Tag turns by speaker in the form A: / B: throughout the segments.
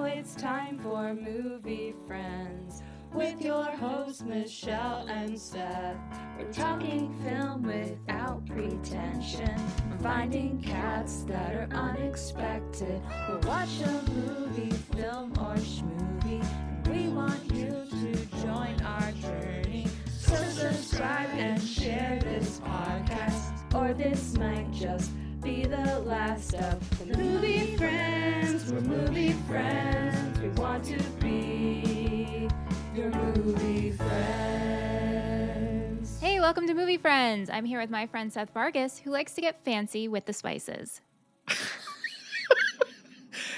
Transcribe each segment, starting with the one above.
A: it's time for Movie Friends with your hosts Michelle and Seth. We're talking film without pretension. We're finding cats that are unexpected. We'll watch a movie, film, or schmovie, and we want you to join our journey. So subscribe and share this podcast, or this might just be the last of the Movie Friends. We're movie friends. We want to be your movie friends.
B: Hey, welcome to Movie Friends. I'm here with my friend Seth Vargas, who likes to get fancy with the spices.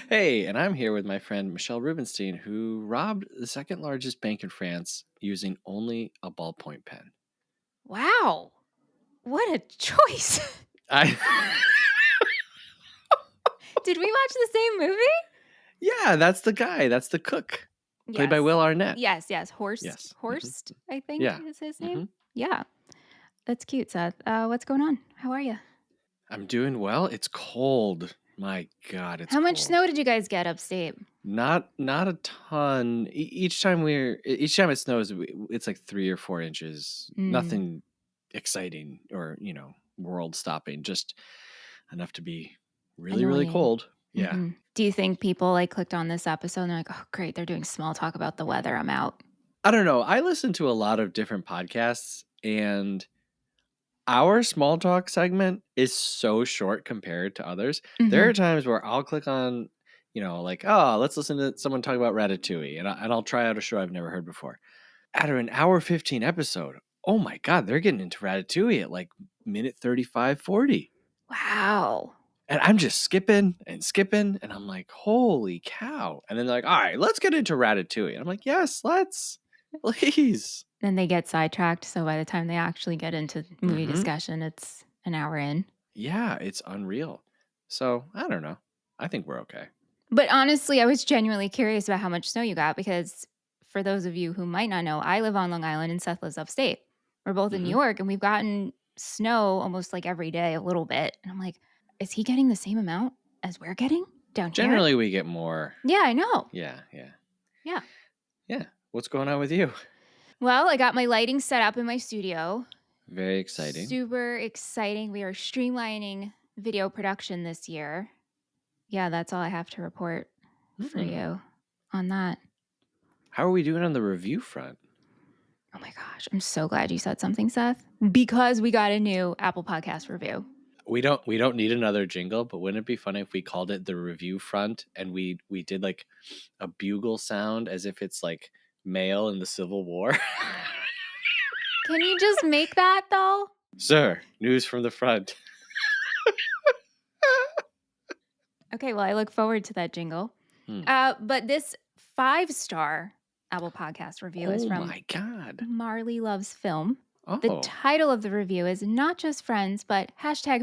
C: Hey, and I'm here with my friend Michelle Rubenstein, who robbed the second largest bank in France using only a ballpoint pen.
B: Wow. What a choice. Did we watch the same movie?
C: Yeah, that's the guy. That's the cook. Played by Will Arnett.
B: Yes. Horst,
C: Mm-hmm.
B: I think is his name.
C: Mm-hmm.
B: Yeah. That's cute, Seth. What's going on? How are you?
C: I'm doing well. It's cold. My God, it's
B: How much
C: cold.
B: snow did you guys get upstate?
C: Not a ton. Each time it snows, it's like 3 or 4 inches. Nothing exciting or world stopping. Just enough to be really, really cold. Yeah.
B: Mm-hmm. Do you think people clicked on this episode and they're like, oh, great, they're doing small talk about the weather. I'm out.
C: I don't know. I listen to a lot of different podcasts, and our small talk segment is so short compared to others.
B: Mm-hmm.
C: There are times where I'll click on, let's listen to someone talk about Ratatouille, and I'll try out a show I've never heard before. Out of an hour 15 episode, oh my God, they're getting into Ratatouille at like minute 35, 40.
B: Wow.
C: And I'm just skipping, and I'm like, holy cow. And then they're like, all right, let's get into Ratatouille. And I'm like, yes, let's. Please.
B: Then they get sidetracked. So by the time they actually get into movie discussion, it's an hour in.
C: Yeah, it's unreal. So I don't know. I think we're okay.
B: But honestly, I was genuinely curious about how much snow you got because for those of you who might not know, I live on Long Island and Seth lives upstate. We're both in New York and we've gotten snow almost like every day, a little bit. And I'm like, is he getting the same amount as we're getting down here?
C: Generally, we get more.
B: Yeah, I know.
C: Yeah.
B: Yeah.
C: What's going on with you?
B: Well, I got my lighting set up in my studio.
C: Very exciting.
B: Super exciting. We are streamlining video production this year. Yeah, that's all I have to report for you on that.
C: How are we doing on the review front?
B: Oh my gosh, I'm so glad you said something, Seth, because we got a new Apple Podcast review.
C: We don't need another jingle, but wouldn't it be funny if we called it the review front and we did like a bugle sound as if it's like mail in the Civil War?
B: Can you just make that though?
C: Sir, news from the front.
B: Okay, well, I look forward to that jingle. But this 5-star Apple Podcast review is from
C: my God.
B: Marley Loves Film.
C: Oh.
B: The title of the review is not just friends, but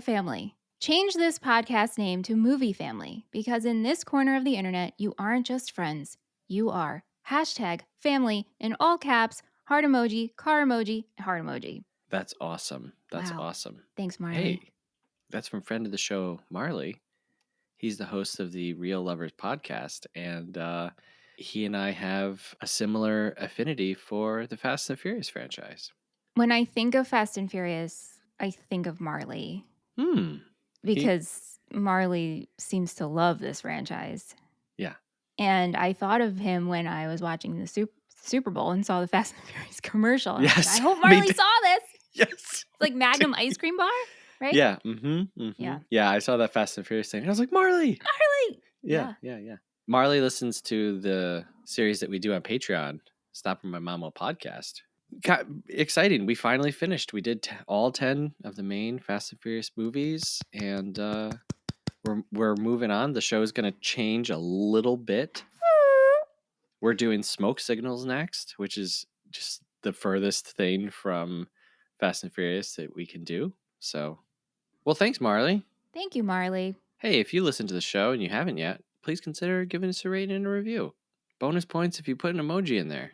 B: #family. Change this podcast name to Movie Family because in this corner of the internet, you aren't just friends. You are #family in all caps, heart emoji, car emoji, heart emoji.
C: That's awesome. That's awesome.
B: Thanks, Marley.
C: Hey, that's from friend of the show, Marley. He's the host of the Real Lovers podcast, and he and I have a similar affinity for the Fast and Furious franchise.
B: When I think of Fast and Furious, I think of Marley. Because Marley seems to love this franchise. Yeah. And I thought of him when I was watching the Super Bowl and saw the Fast and Furious commercial.
C: Yes.
B: I hope Marley saw this.
C: Yes.
B: It's like Magnum ice cream bar, right?
C: Yeah. Yeah, I saw that Fast and Furious thing. And I was like, Marley. Yeah. Marley listens to the series that we do on Patreon, Stopping My Mama podcast. Exciting. We finally finished. We did all 10 of the main Fast and Furious movies, and we're moving on. The show is going to change a little bit. We're doing Smoke Signals next, which is just the furthest thing from Fast and Furious that we can do. So, well, thanks, Marley.
B: Thank you, Marley.
C: Hey, if you listen to the show and you haven't yet, please consider giving us a rating and a review. Bonus points if you put an emoji in there.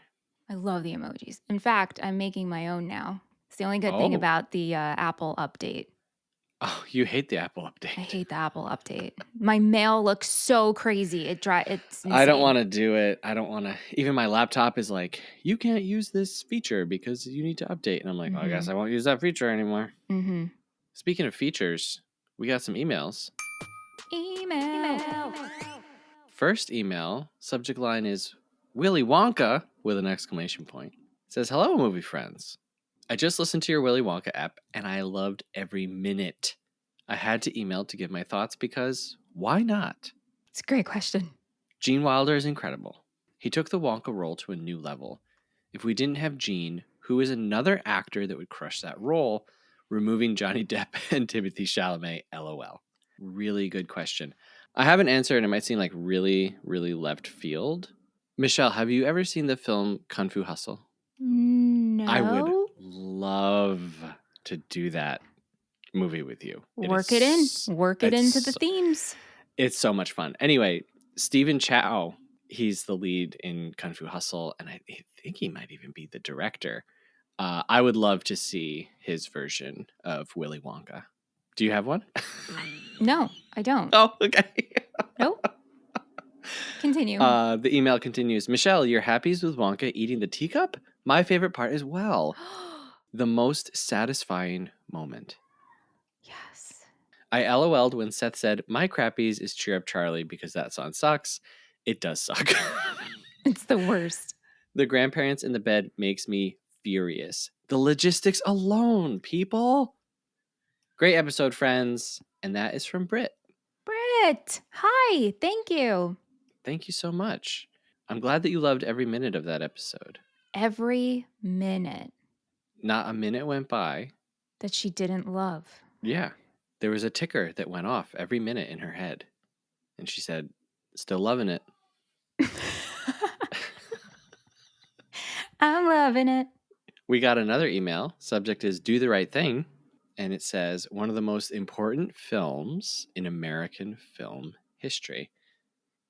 B: I love the emojis. In fact, I'm making my own now. It's the only good thing about the Apple update.
C: Oh, you hate the Apple update.
B: I hate the Apple update. My mail looks so crazy. It's insane.
C: I don't want to do it. I don't want to. Even my laptop is like, you can't use this feature because you need to update. And I'm like, I guess I won't use that feature anymore.
B: Mm-hmm.
C: Speaking of features, we got some emails.
B: Email.
C: First email, subject line is Willy Wonka with an exclamation point. It says, hello, movie friends. I just listened to your Willy Wonka app and I loved every minute. I had to email to give my thoughts because why not?
B: It's a great question.
C: Gene Wilder is incredible. He took the Wonka role to a new level. If we didn't have Gene, who is another actor that would crush that role, removing Johnny Depp and Timothée Chalamet, LOL. Really good question. I have an answer and it might seem like really, really left field. Michelle, have you ever seen the film Kung Fu Hustle?
B: No.
C: I would love to do that movie with you.
B: Work it into the themes.
C: It's so much fun. Anyway, Stephen Chow, he's the lead in Kung Fu Hustle, and I think he might even be the director. I would love to see his version of Willy Wonka. Do you have one?
B: No, I don't.
C: Oh, okay.
B: Nope. Continue.
C: The email continues. Michelle, you're happy with Wonka eating the teacup? My favorite part as well. The most satisfying moment.
B: Yes.
C: I LOL'd when Seth said, my crappies is Cheer Up Charlie because that song sucks. It does suck.
B: It's the worst.
C: The grandparents in the bed makes me furious. The logistics alone, people. Great episode, friends. And that is from Britt.
B: Britt, hi. Thank you.
C: Thank you so much. I'm glad that you loved every minute of that episode.
B: Every minute.
C: Not a minute went by
B: that she didn't love.
C: Yeah. There was a ticker that went off every minute in her head. And she said, still loving it.
B: I'm loving it.
C: We got another email. Subject is Do the Right Thing. And it says, one of the most important films in American film history.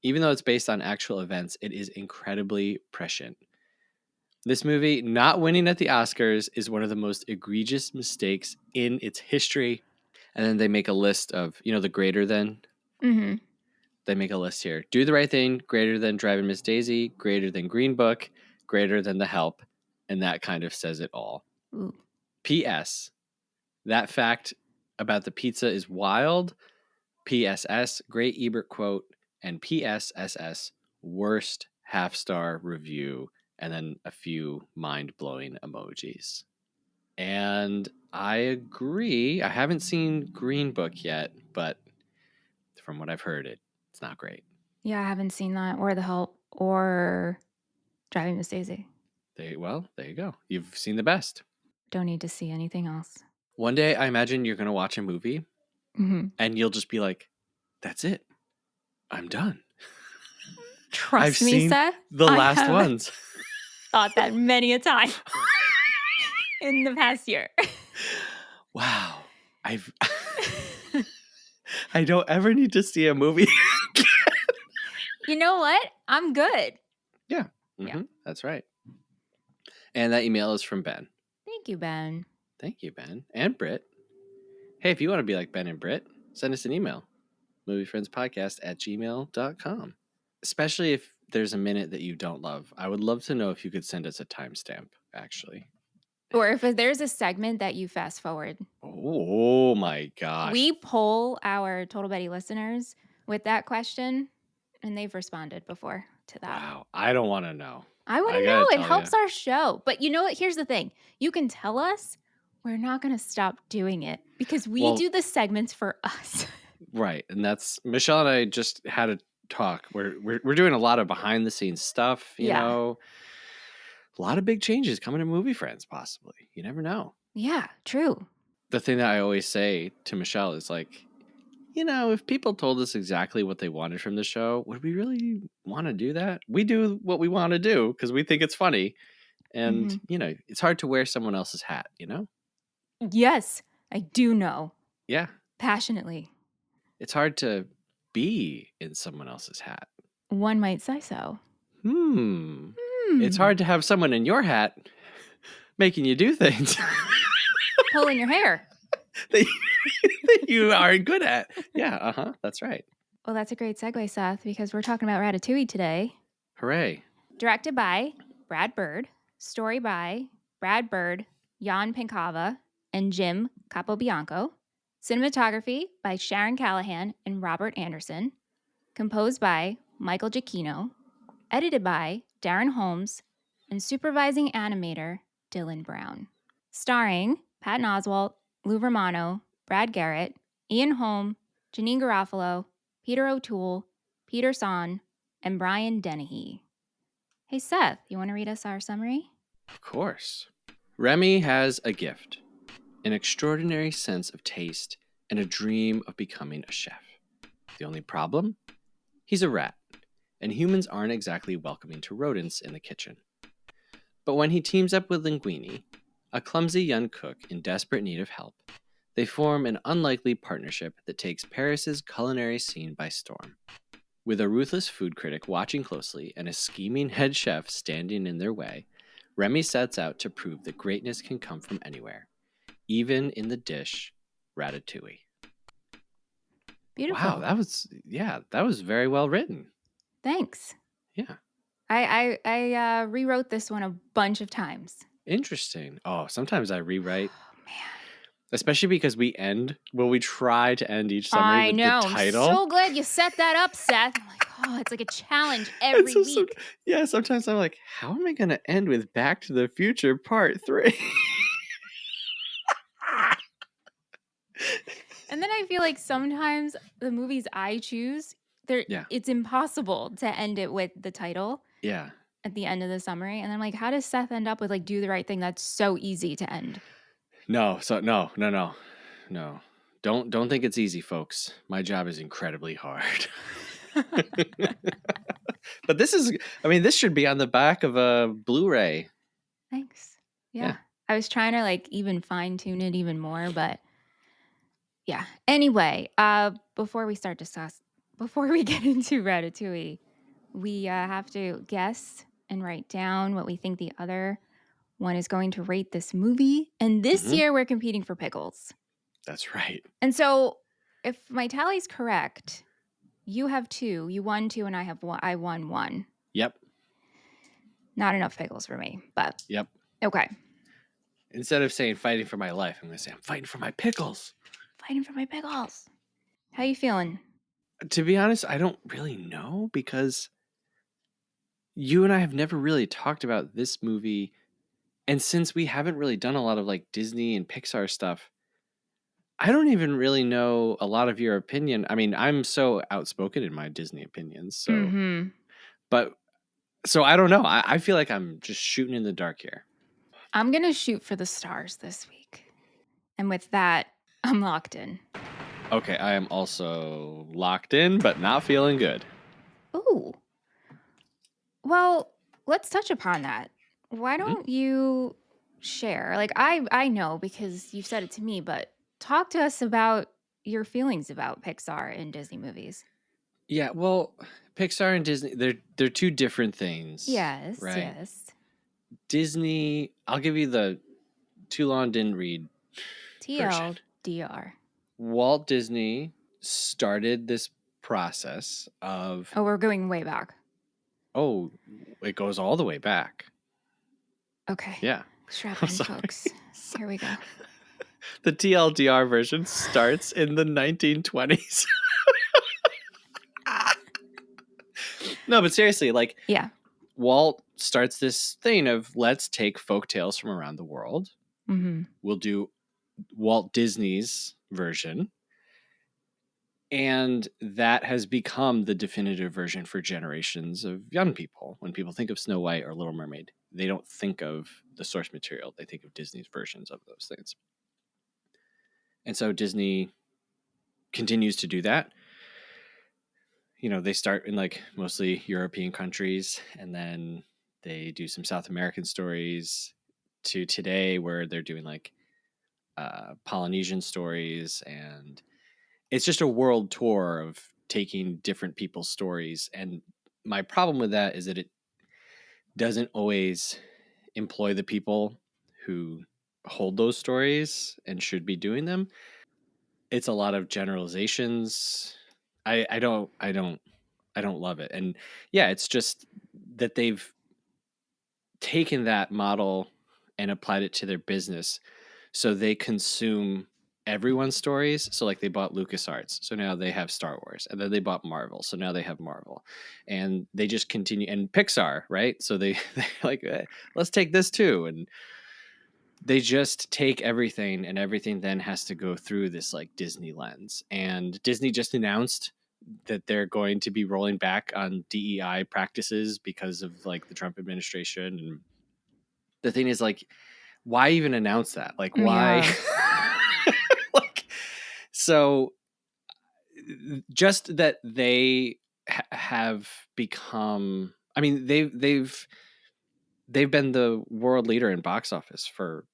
C: Even though it's based on actual events, it is incredibly prescient. This movie, not winning at the Oscars, is one of the most egregious mistakes in its history. And then they make a list of, the greater than.
B: Mm-hmm. They
C: make a list here. Do the Right Thing, greater than Driving Miss Daisy, greater than Green Book, greater than The Help. And that kind of says it all.
B: Ooh.
C: P.S. That fact about the pizza is wild. P.S.S. Great Ebert quote. And P.S.S.S. Worst half-star review. And then a few mind-blowing emojis. And I agree. I haven't seen Green Book yet, but from what I've heard, it's not great.
B: Yeah, I haven't seen that, or The Help, or Driving Miss Daisy.
C: There you go. You've seen the best.
B: Don't need to see anything else.
C: One day, I imagine you're going to watch a movie, and you'll just be like, that's it. I'm done.
B: Trust me, Seth.
C: The last ones.
B: Thought that many a time in the past year.
C: Wow. I don't ever need to see a movie again.
B: You know what? I'm good.
C: Yeah. Mm-hmm. Yeah. That's right. And that email is from Ben.
B: Thank you, Ben.
C: Thank you, Ben. And Britt. Hey, if you want to be like Ben and Britt, send us an email. moviefriendspodcast@gmail.com. Especially if there's a minute that you don't love. I would love to know if you could send us a timestamp, actually.
B: Or if there's a segment that you fast forward.
C: Oh my gosh.
B: We poll our Total Betty listeners with that question, and they've responded before to that.
C: Wow. I don't want to know.
B: I want to know. It helps our show. But you know what? Here's the thing. You can tell us. We're not going to stop doing it because we do the segments for us.
C: Right. And that's Michelle and I just had a talk. We're doing a lot of behind the scenes stuff, you know. A lot of big changes coming to Movie Friends, possibly. You never know.
B: Yeah, true.
C: The thing that I always say to Michelle is like, if people told us exactly what they wanted from the show, would we really want to do that? We do what we want to do because we think it's funny. And, it's hard to wear someone else's hat,
B: Yes, I do know.
C: Yeah.
B: Passionately.
C: It's hard to be in someone else's hat.
B: One might say so.
C: It's hard to have someone in your hat making you do things.
B: Pulling your hair.
C: that you aren't good at. Yeah, that's right.
B: Well, that's a great segue, Seth, because we're talking about Ratatouille today.
C: Hooray.
B: Directed by Brad Bird, story by Brad Bird, Jan Pankava, and Jim Capobianco. Cinematography by Sharon Callahan and Robert Anderson. Composed by Michael Giacchino. Edited by Darren Holmes. And supervising animator Dylan Brown. Starring Patton Oswalt, Lou Romano, Brad Garrett, Ian Holm, Janeane Garofalo, Peter O'Toole, Peter Son, and Brian Dennehy. Hey, Seth, you want to read us our summary?
C: Of course. Remy has a gift, an extraordinary sense of taste, and a dream of becoming a chef. The only problem? He's a rat, and humans aren't exactly welcoming to rodents in the kitchen. But when he teams up with Linguini, a clumsy young cook in desperate need of help, they form an unlikely partnership that takes Paris's culinary scene by storm. With a ruthless food critic watching closely and a scheming head chef standing in their way, Remy sets out to prove that greatness can come from anywhere, even in the dish Ratatouille.
B: Beautiful.
C: Wow, that was very well written.
B: Thanks.
C: Yeah.
B: I rewrote this one a bunch of times.
C: Interesting. Oh, sometimes I rewrite.
B: Oh, man.
C: Especially because we try to end each summary with the title.
B: I'm so glad you set that up, Seth. I'm like, oh, it's like a challenge every week.
C: Sometimes I'm like, how am I going to end with Back to the Future Part 3?
B: And then I feel like sometimes the movies I choose, it's impossible to end it with the title.
C: Yeah.
B: At the end of the summary. And I'm like, how does Seth end up with like do the right thing? That's so easy to end.
C: No. Don't think it's easy, folks. My job is incredibly hard. But this should be on the back of a Blu-ray.
B: Thanks. Yeah. I was trying to like even fine tune it even more, but yeah. Anyway, before we get into Ratatouille, we have to guess and write down what we think the other one is going to rate this movie. And this year we're competing for pickles.
C: That's right.
B: And so if my tally's correct, you have 2, you won 2, and I won 1.
C: Yep.
B: Not enough pickles for me, but
C: yep.
B: Okay.
C: Instead of saying fighting for my life, I'm going to say I'm fighting for my pickles.
B: Fighting for my pickles. How you feeling?
C: To be honest, I don't really know because you and I have never really talked about this movie. And since we haven't really done a lot of like Disney and Pixar stuff, I don't even really know a lot of your opinion. I mean, I'm so outspoken in my Disney opinions. So, but so I don't know. I feel like I'm just shooting in the dark here.
B: I'm going to shoot for the stars this week. And with that, I'm locked in.
C: Okay, I am also locked in, but not feeling good.
B: Ooh. Well, let's touch upon that. Why don't you share? Like, I know because you've said it to me, but talk to us about your feelings about Pixar and Disney movies.
C: Yeah, well, Pixar and Disney, they're two different things.
B: Yes,
C: right?
B: yes.
C: Disney, I'll give you the too long didn't read
B: TLDR.
C: version. Walt Disney started this process of...
B: Oh, we're going way back.
C: Oh, it goes all the way back.
B: Okay.
C: Yeah.
B: Strap in, folks. Here we go.
C: The TLDR version starts in the 1920s. No, but seriously, like...
B: Yeah.
C: Walt starts this thing of let's take folktales from around the world.
B: Mm-hmm.
C: We'll do Walt Disney's version. And that has become the definitive version for generations of young people. When people think of Snow White or Little Mermaid, they don't think of the source material. They think of Disney's versions of those things. And so Disney continues to do that. You know, they start in like mostly European countries, and then they do some South American stories to today where they're doing like Polynesian stories. And it's just a world tour of taking different people's stories. And my problem with that is that it doesn't always employ the people who hold those stories and should be doing them. It's a lot of generalizations. I don't love it. And yeah, it's just that they've taken that model and applied it to their business. So they consume everyone's stories. So like they bought LucasArts. So now they have Star Wars. And then they bought Marvel. So now they have Marvel. And they just continue, and Pixar, right? So they like, let's take this too. And they just take everything, and everything then has to go through this like Disney lens. And Disney just announced that they're going to be rolling back on DEI practices because of like the Trump administration. And the thing is, like, why even announce that? Like, why?
B: Yeah.
C: Like, so just that they have become, I mean, they've been the world leader in box office for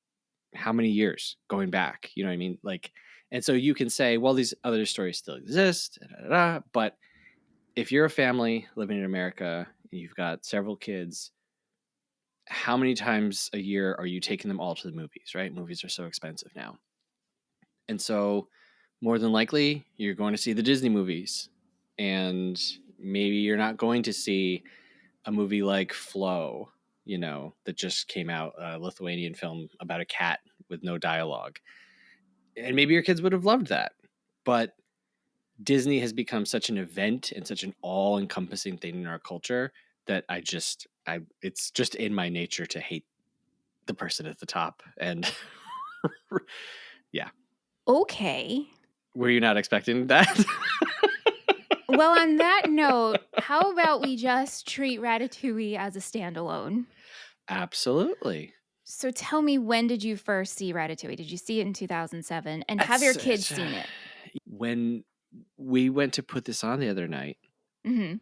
C: how many years going back, you know what I mean? Like, and so you can say, well, these other stories still exist, but if you're a family living in America and you've got several kids, how many times a year are you taking them all to the movies, right? Movies are so expensive now. And so more than likely you're going to see the Disney movies, and maybe you're not going to see a movie like Flow, you know, that just came out, a Lithuanian film about a cat with no dialogue. And maybe your kids would have loved that. But Disney has become such an event and such an all-encompassing thing in our culture that it's just in my nature to hate the person at the top. And yeah.
B: Okay.
C: Were you not expecting that?
B: Well, on that note, how about we just treat Ratatouille as a standalone?
C: Absolutely.
B: So tell me, when did you first see Ratatouille? Did you see it in 2007? And have your kids seen it?
C: When we went to put this on the other night,
B: Mm-hmm.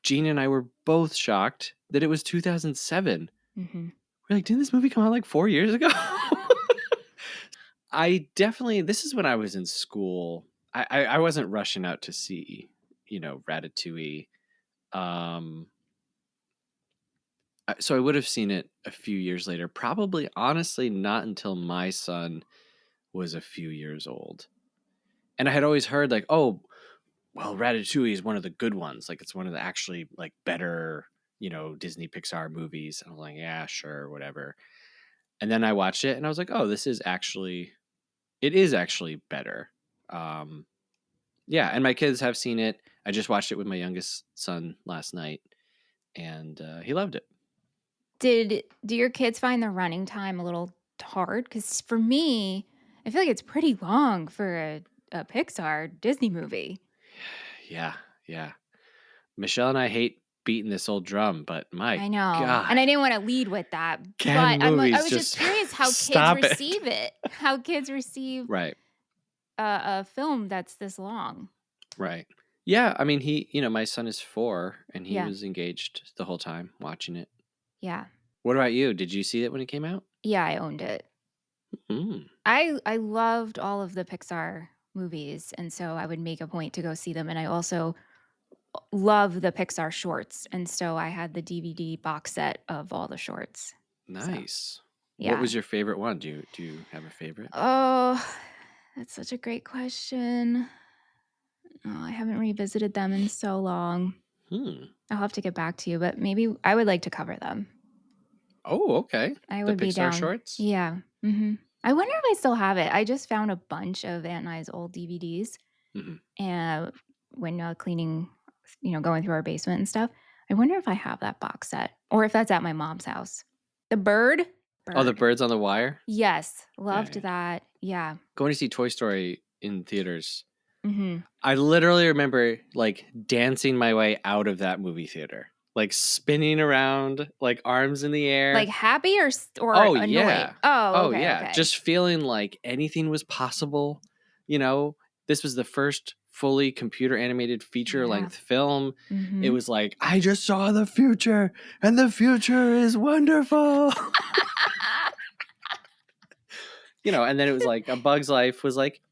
C: Gene and I were both shocked that it was 2007.
B: Mm-hmm.
C: We're like, didn't this movie come out like 4 years ago? This is when I was in school. I wasn't rushing out to see, you know, Ratatouille. So I would have seen it a few years later. Probably, honestly, not until my son was a few years old. And I had always heard like, oh, well, Ratatouille is one of the good ones. Like, it's one of the actually like better, you know, Disney Pixar movies. And I'm like, yeah, sure, whatever. And then I watched it and I was like, oh, it is actually better. Yeah. And my kids have seen it. I just watched it with my youngest son last night, and he loved it.
B: Do your kids find the running time a little hard? Because for me, I feel like it's pretty long for a Pixar Disney movie.
C: Yeah. Michelle and I hate beating this old drum, but
B: I know.
C: God.
B: And I didn't want to lead with that.
C: But
B: I was just curious how kids receive it. How kids receive
C: right.
B: A film that's this long.
C: Right. Yeah. I mean, my son is 4 and he was engaged the whole time watching it.
B: Yeah.
C: What about you? Did you see it when it came out?
B: Yeah, I owned it. I loved all of the Pixar movies, and so I would make a point to go see them. And I also love the Pixar shorts, and so I had the DVD box set of all the shorts.
C: Nice.
B: So, yeah.
C: What was your favorite one? Do you have a favorite?
B: Oh, that's such a great question. Oh, I haven't revisited them in so long. I'll have to get back to you, but maybe I would like to cover them.
C: Oh, okay.
B: I would be down.
C: Shorts?
B: Yeah. Mm-hmm. I wonder if I still have it. I just found a bunch of Aunt and I's old DVDs, and when cleaning, going through our basement and stuff. I wonder if I have that box set, or if that's at my mom's house. The Bird.
C: Oh, the Birds on the Wire?
B: Yes. Loved that. Yeah.
C: Going to see Toy Story in theaters. I literally remember like dancing my way out of that movie theater. Like spinning around, like arms in the air.
B: Like happy or annoyed?
C: Yeah.
B: Oh, okay,
C: yeah.
B: okay.
C: Just feeling like anything was possible. You know, this was the first fully computer animated feature length film. It was like, I just saw the future and the future is wonderful. And then it was like A Bug's Life was like,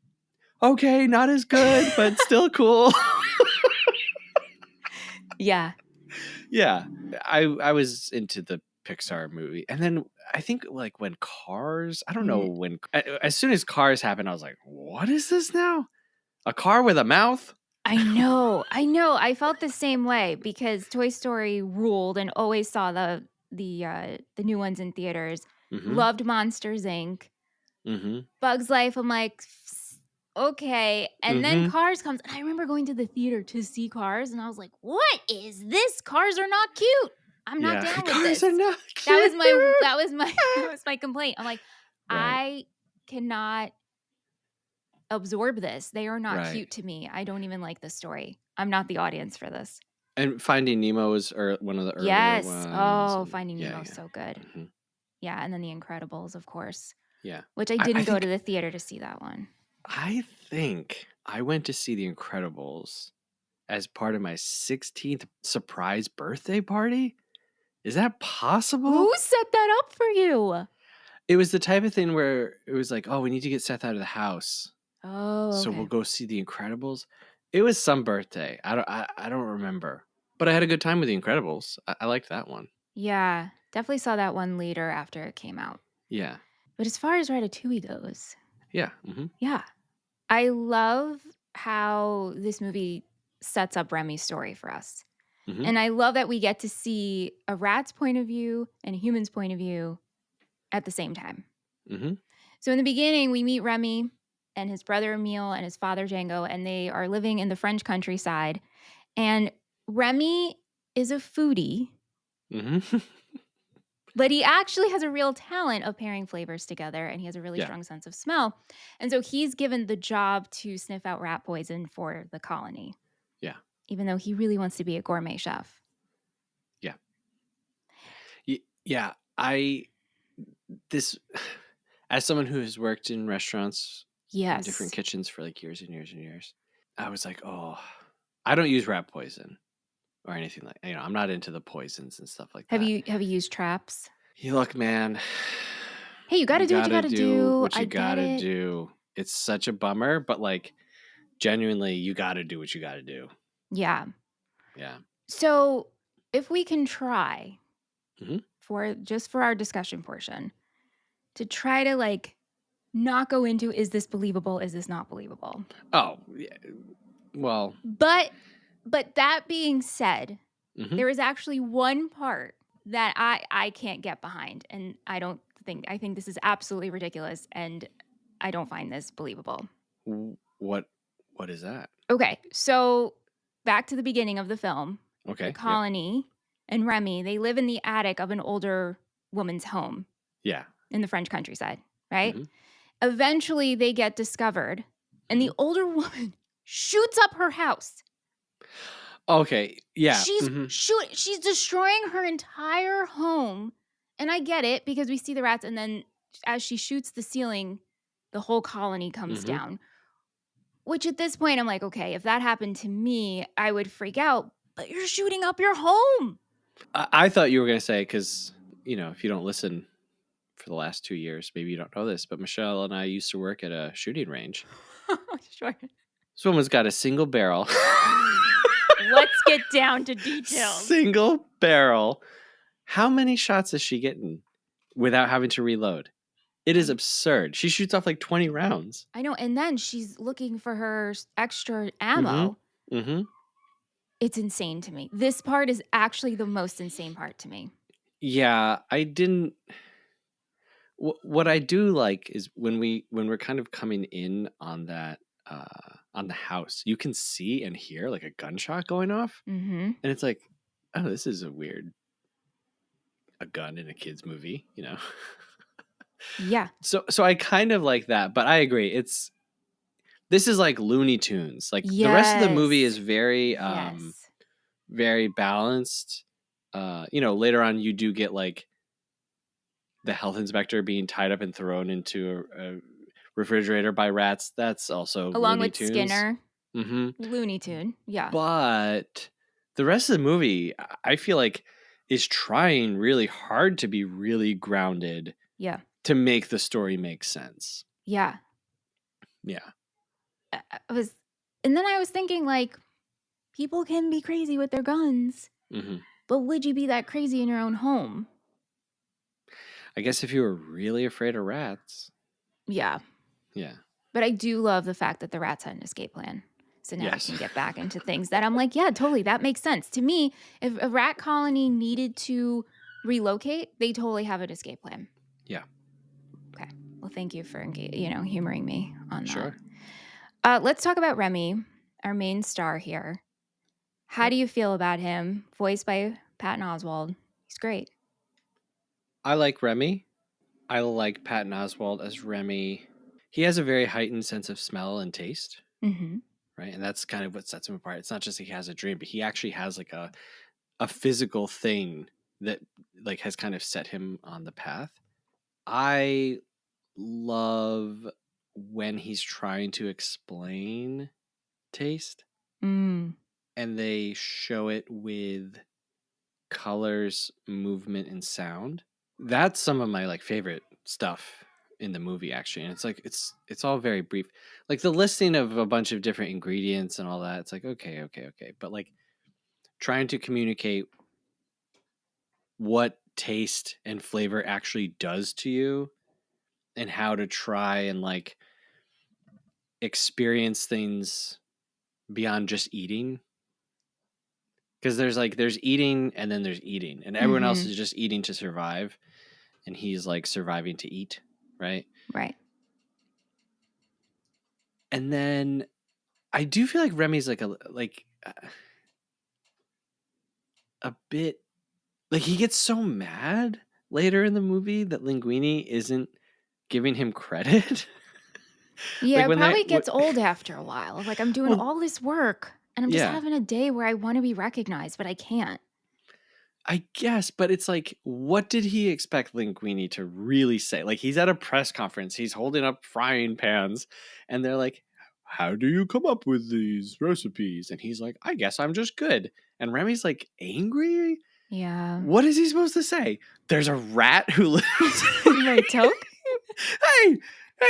C: okay, not as good, but still cool.
B: Yeah.
C: Yeah. I was into the Pixar movie. And then I think like when Cars, I don't know when, as soon as Cars happened, I was like, what is this now? A car with a mouth?
B: I know. I felt the same way because Toy Story ruled and always saw the new ones in theaters. Loved Monsters Inc. Bugs Life. I'm like, okay. And then Cars comes, and I remember going to the theater to see Cars, and I was like, what is this? Cars are not cute. I'm not down with this.
C: Cars are not cute.
B: That was my complaint. I'm like, I cannot absorb this. They are not cute to me. I don't even like this story. I'm not the audience for this.
C: And Finding Nemo is one of the earlier ones.
B: Oh, Finding Nemo is so good. Yeah, and then The Incredibles, of course.
C: Yeah.
B: Which I didn't go to the theater to see that one.
C: I think I went to see The Incredibles as part of my 16th surprise birthday party. Is that possible?
B: Who set that up for you?
C: It was the type of thing where it was like, oh, we need to get Seth out of the house.
B: Oh, okay.
C: So we'll go see The Incredibles. It was some birthday. I don't remember. But I had a good time with The Incredibles. I liked that one.
B: Yeah, definitely saw that one later after it came out.
C: Yeah.
B: But as far as Ratatouille goes.
C: Yeah.
B: Yeah. I love how this movie sets up Remy's story for us. And I love that we get to see a rat's point of view and a human's point of view at the same time. So in the beginning, we meet Remy and his brother Emile and his father Django, and they are living in the French countryside. And Remy is a foodie, but he actually has a real talent of pairing flavors together, and he has a really strong sense of smell. And so he's given the job to sniff out rat poison for the colony.
C: Yeah.
B: Even though he really wants to be a gourmet chef.
C: Yeah. Yeah. As someone who has worked in restaurants, in different kitchens for like years and years and years, I was like, oh, I don't use rat poison or anything like, I'm not into the poisons and stuff like that.
B: Have you used traps?
C: Look, man.
B: Hey, you got to do what you got to do.
C: What you got to do. It's such a bummer, but like genuinely, you got to do what you got to do.
B: Yeah.
C: Yeah.
B: So if we can try for our discussion portion to try to like not go into, is this believable? Is this not believable?
C: Oh, yeah. Well,
B: but that being said, there is actually one part that I can't get behind, and I think this is absolutely ridiculous, and I don't find this believable.
C: What is that?
B: Okay, so back to the beginning of the film.
C: Okay.
B: The colony and Remy, they live in the attic of an older woman's home.
C: Yeah.
B: In the French countryside, right? Eventually, they get discovered, and the older woman shoots up her house.
C: Okay, yeah.
B: She's destroying her entire home. And I get it because we see the rats, and then as she shoots the ceiling, the whole colony comes down. Which at this point, I'm like, okay, if that happened to me, I would freak out. But you're shooting up your home.
C: I thought you were going to say, because, if you don't listen for the last 2 years, maybe you don't know this, but Michelle and I used to work at a shooting range.
B: Sure.
C: This woman's got a single barrel.
B: Let's get down to details.
C: Single barrel. How many shots is she getting without having to reload? It is absurd. She shoots off like 20 rounds.
B: I know. And then she's looking for her extra ammo. It's insane to me. This part is actually the most insane part to me.
C: Yeah, I didn't. What I do like is when we're kind of coming in on that on the house, you can see and hear like a gunshot going off, and it's like, oh, this is a gun in a kid's movie,
B: Yeah.
C: So I kind of like that, but I agree. This is like Looney Tunes. Like the rest of the movie is very very balanced. Later on you do get like the health inspector being tied up and thrown into a refrigerator by rats. That's also
B: along
C: Looney
B: with
C: Tunes.
B: Skinner. Looney Tune. Yeah.
C: But the rest of the movie, I feel like, is trying really hard to be really grounded.
B: Yeah.
C: To make the story make sense.
B: Yeah.
C: Yeah.
B: And then I was thinking, like, people can be crazy with their guns, but would you be that crazy in your own home?
C: I guess if you were really afraid of rats.
B: Yeah.
C: Yeah.
B: But I do love the fact that the rats had an escape plan. So now
C: Yes.
B: we can get back into things that I'm like, yeah, totally. That makes sense. To me, if a rat colony needed to relocate, they totally have an escape plan.
C: Yeah.
B: Okay. Well, thank you for humoring me on
C: Sure.
B: that. Let's talk about Remy, our main star here. How do you feel about him? Voiced by Patton Oswalt. He's great.
C: I like Remy. I like Patton Oswalt as Remy. He has a very heightened sense of smell and taste.
B: Mm-hmm.
C: Right. And that's kind of what sets him apart. It's not just he has a dream, but he actually has like a physical thing that like has kind of set him on the path. I love when he's trying to explain taste and they show it with colors, movement, and sound. That's some of my like favorite stuff in the movie actually. And it's like it's all very brief. Like the listing of a bunch of different ingredients and all that, it's like okay. But like trying to communicate what taste and flavor actually does to you and how to try and like experience things beyond just eating, because there's eating and then there's eating and everyone else is just eating to survive and he's like surviving to eat, right? And then I do feel like Remy's like a bit like he gets so mad later in the movie that Linguini isn't giving him credit.
B: Yeah, like it probably gets old after a while. Like I'm doing all this work and I'm just having a day where I want to be recognized, but I can't.
C: I guess, but it's like, what did he expect Linguini to really say? Like he's at a press conference, he's holding up frying pans, and they're like, how do you come up with these recipes? And he's like, I guess I'm just good. And Remy's like angry?
B: Yeah.
C: What is he supposed to say? There's a rat who lives
B: in my toque?
C: Hey,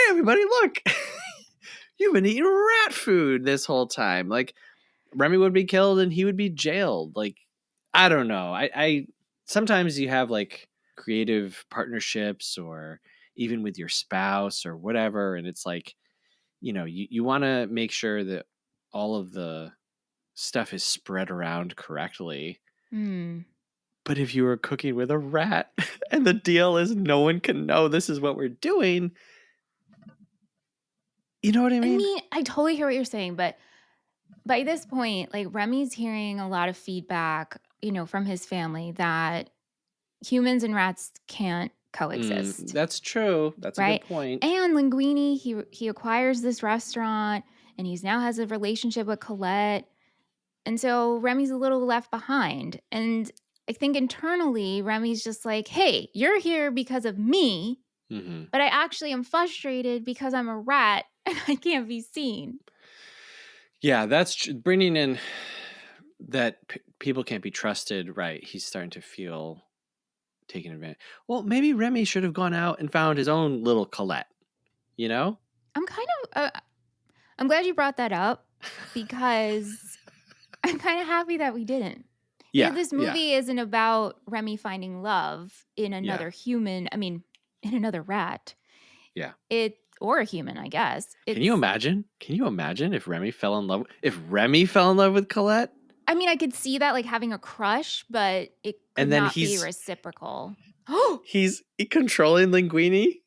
C: everybody, look. You've been eating rat food this whole time. Like, Remy would be killed and he would be jailed. Like, I don't know. I sometimes you have like creative partnerships or even with your spouse or whatever. And it's like, you want to make sure that all of the stuff is spread around correctly. But if you were cooking with a rat and the deal is no one can know this is what we're doing, you know what I mean?
B: I mean, I totally hear what you're saying, but by this point, like Remy's hearing a lot of feedback, from his family that humans and rats can't coexist.
C: That's true. That's right? A good point.
B: And Linguini, he acquires this restaurant and he's now has a relationship with Colette. And so Remy's a little left behind. And I think internally, Remy's just like, hey, you're here because of me, but I actually am frustrated because I'm a rat and I can't be seen.
C: Yeah, that's bringing in that people can't be trusted, right? He's starting to feel taken advantage. Well, maybe Remy should have gone out and found his own little Colette,
B: I'm glad you brought that up because I'm kind of happy that we didn't. Yeah. This movie isn't about Remy finding love in another human. I mean, in another rat.
C: Yeah.
B: Or a human, I guess.
C: Can you imagine? If Remy fell in love with Colette?
B: I mean, I could see that like having a crush, but it could not be reciprocal.
C: He's controlling Linguini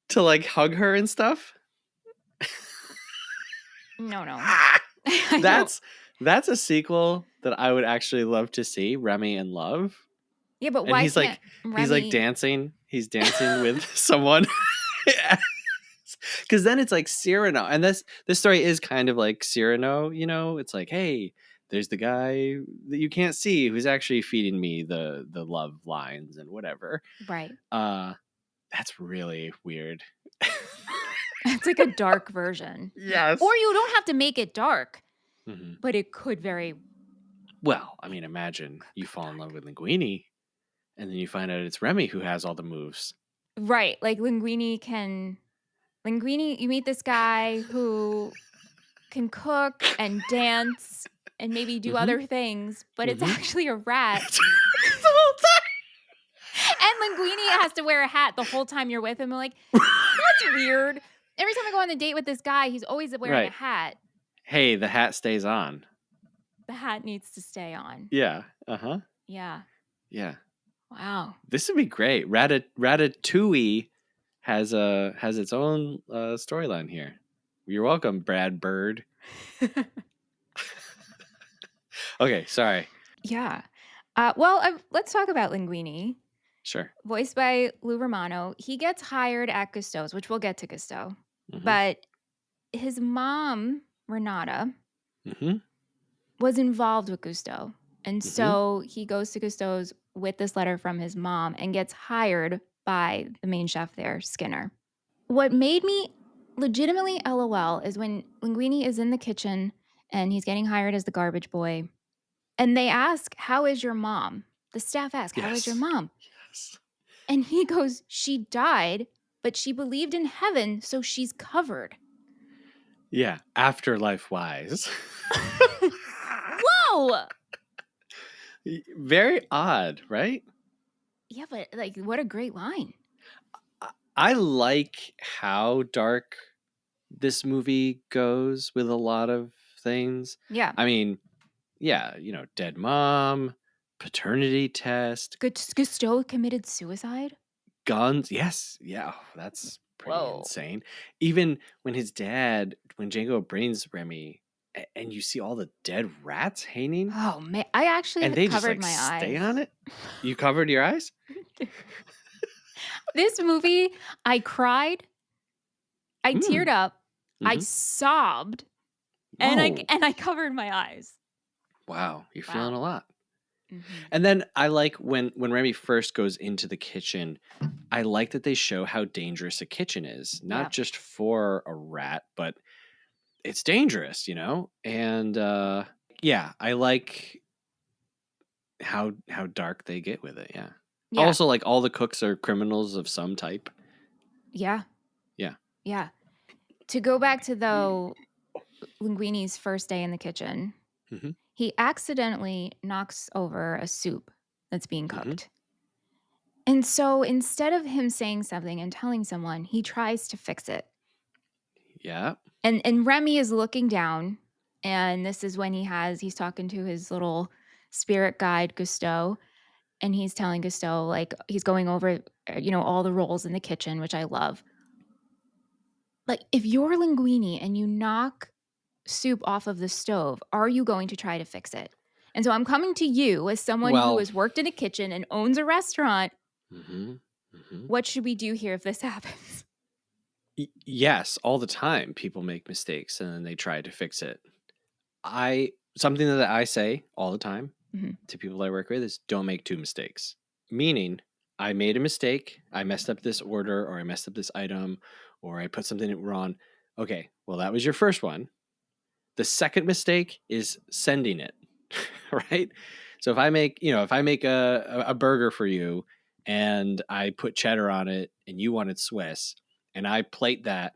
C: to like hug her and stuff.
B: No.
C: That's a sequel that I would actually love to see. Remy in love.
B: Yeah, but why can't Remy...
C: He's like dancing. He's dancing with someone. Because then it's like Cyrano, and this story is kind of like Cyrano. It's like, hey, there's the guy that you can't see who's actually feeding me the love lines and whatever.
B: Right.
C: That's really weird.
B: It's like a dark version.
C: Yes.
B: Or you don't have to make it dark, but it could very...
C: Well, I mean, imagine you fall in love with Linguini, and then you find out it's Remy who has all the moves.
B: Right. Like Linguini, you meet this guy who can cook and dance and maybe do other things, but it's actually a rat. The whole time. And Linguini has to wear a hat the whole time you're with him. I'm like, that's weird. Every time I go on a date with this guy, he's always wearing a hat.
C: Hey, the hat stays on.
B: The hat needs to stay on.
C: Yeah. Uh-huh.
B: Yeah.
C: Yeah.
B: Wow.
C: This would be great. Ratatouille has its own storyline here. You're welcome, Brad Bird. Okay, sorry.
B: Yeah. Let's talk about Linguini.
C: Sure.
B: Voiced by Lou Romano. He gets hired at Gusteau's, which we'll get to Gusteau.
C: Mm-hmm.
B: But his mom, Renata,
C: mm-hmm.
B: was involved with Gusteau. And so he goes to Gusteau's with this letter from his mom and gets hired by the main chef there, Skinner. What made me legitimately LOL is when Linguini is in the kitchen and he's getting hired as the garbage boy. And they ask, "How is your mom?" The staff ask, "How is your mom?"
C: Yes.
B: And he goes, "She died, but she believed in heaven, so she's covered."
C: Yeah, afterlife-wise.
B: Whoa!
C: Very odd, right?
B: Yeah, but like, what a great line.
C: I like how dark this movie goes with a lot of things.
B: Yeah.
C: I mean, yeah, dead mom, paternity test.
B: Gusteau committed suicide?
C: Guns. Yes. Yeah. That's pretty insane. Even when Django brains Remy, and you see all the dead rats hanging.
B: Oh, man. I actually
C: and they
B: covered
C: just
B: my eyes.
C: Stay on it? You covered your eyes?
B: This movie, I cried. I teared up. I sobbed. And I covered my eyes.
C: Wow. You're feeling a lot.
B: Mm-hmm.
C: And then I like when Remy first goes into the kitchen, I like that they show how dangerous a kitchen is. Not just for a rat, but it's dangerous, And I like how dark they get with it. Yeah. Also, like all the cooks are criminals of some type.
B: Yeah.
C: Yeah.
B: Yeah. To go back to Linguini's first day in the kitchen, he accidentally knocks over a soup that's being cooked. And so instead of him saying something and telling someone, he tries to fix it.
C: Yeah.
B: And Remy is looking down, and this is when he's talking to his little spirit guide, Gusteau, and he's telling Gusteau, like, he's going over, all the roles in the kitchen, which I love. Like, if you're Linguini and you knock soup off of the stove, are you going to try to fix it? And so I'm coming to you as someone who has worked in a kitchen and owns a restaurant. What should we do here if this happens?
C: Yes, all the time people make mistakes and then they try to fix it. Something that I say all the time to people I work with is don't make two mistakes. Meaning, I made a mistake, I messed up this order, or I messed up this item, or I put something wrong. Okay, well, that was your first one. The second mistake is sending it, right? So if I make a burger for you and I put cheddar on it and you wanted Swiss and I plate that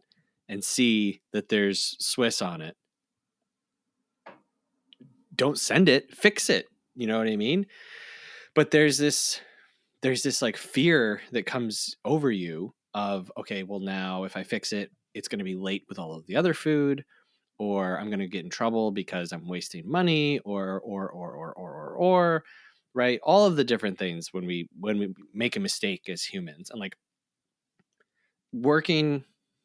C: and see that there's Swiss on it, don't send it, fix it. You know what I mean? But there's this like fear that comes over you of, okay, well now if I fix it, it's going to be late with all of the other food, or I'm going to get in trouble because I'm wasting money, or, right? All of the different things when we make a mistake as humans. And like working,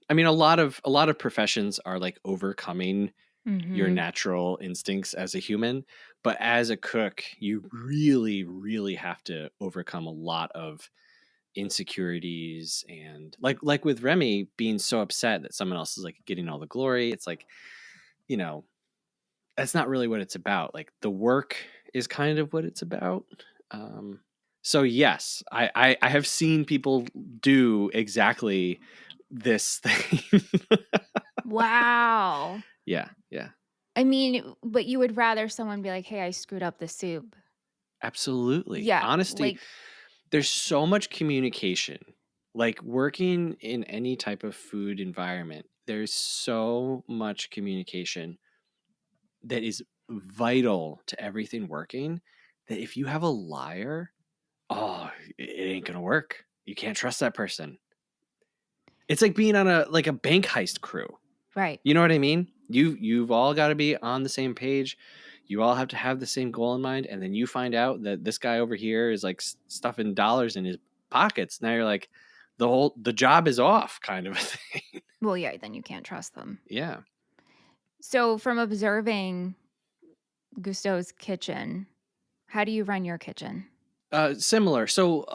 C: I mean, a lot of professions are like overcoming your natural instincts as a human, but as a cook, you really, really have to overcome a lot of insecurities. And like with Remy being so upset that someone else is like getting all the glory, it's like, that's not really what it's about. Like the work is kind of what it's about. So yes, I have seen people do exactly this thing.
B: Wow.
C: Yeah.
B: I mean, but you would rather someone be like, "Hey, I screwed up the soup."
C: Absolutely.
B: Yeah.
C: Honestly, there's so much communication. Like working in any type of food environment, there's so much communication that is vital to everything working, that if you have a liar, oh, it ain't gonna work. You can't trust that person. It's like being on a bank heist crew.
B: Right.
C: You know what I mean? You've all got to be on the same page. You all have to have the same goal in mind, and then you find out that this guy over here is like stuffing dollars in his pockets. Now you're like, the job is off, kind of a thing.
B: Well, yeah, then you can't trust them.
C: Yeah.
B: So from observing Gusteau's kitchen, how do you run your kitchen?
C: Similar. So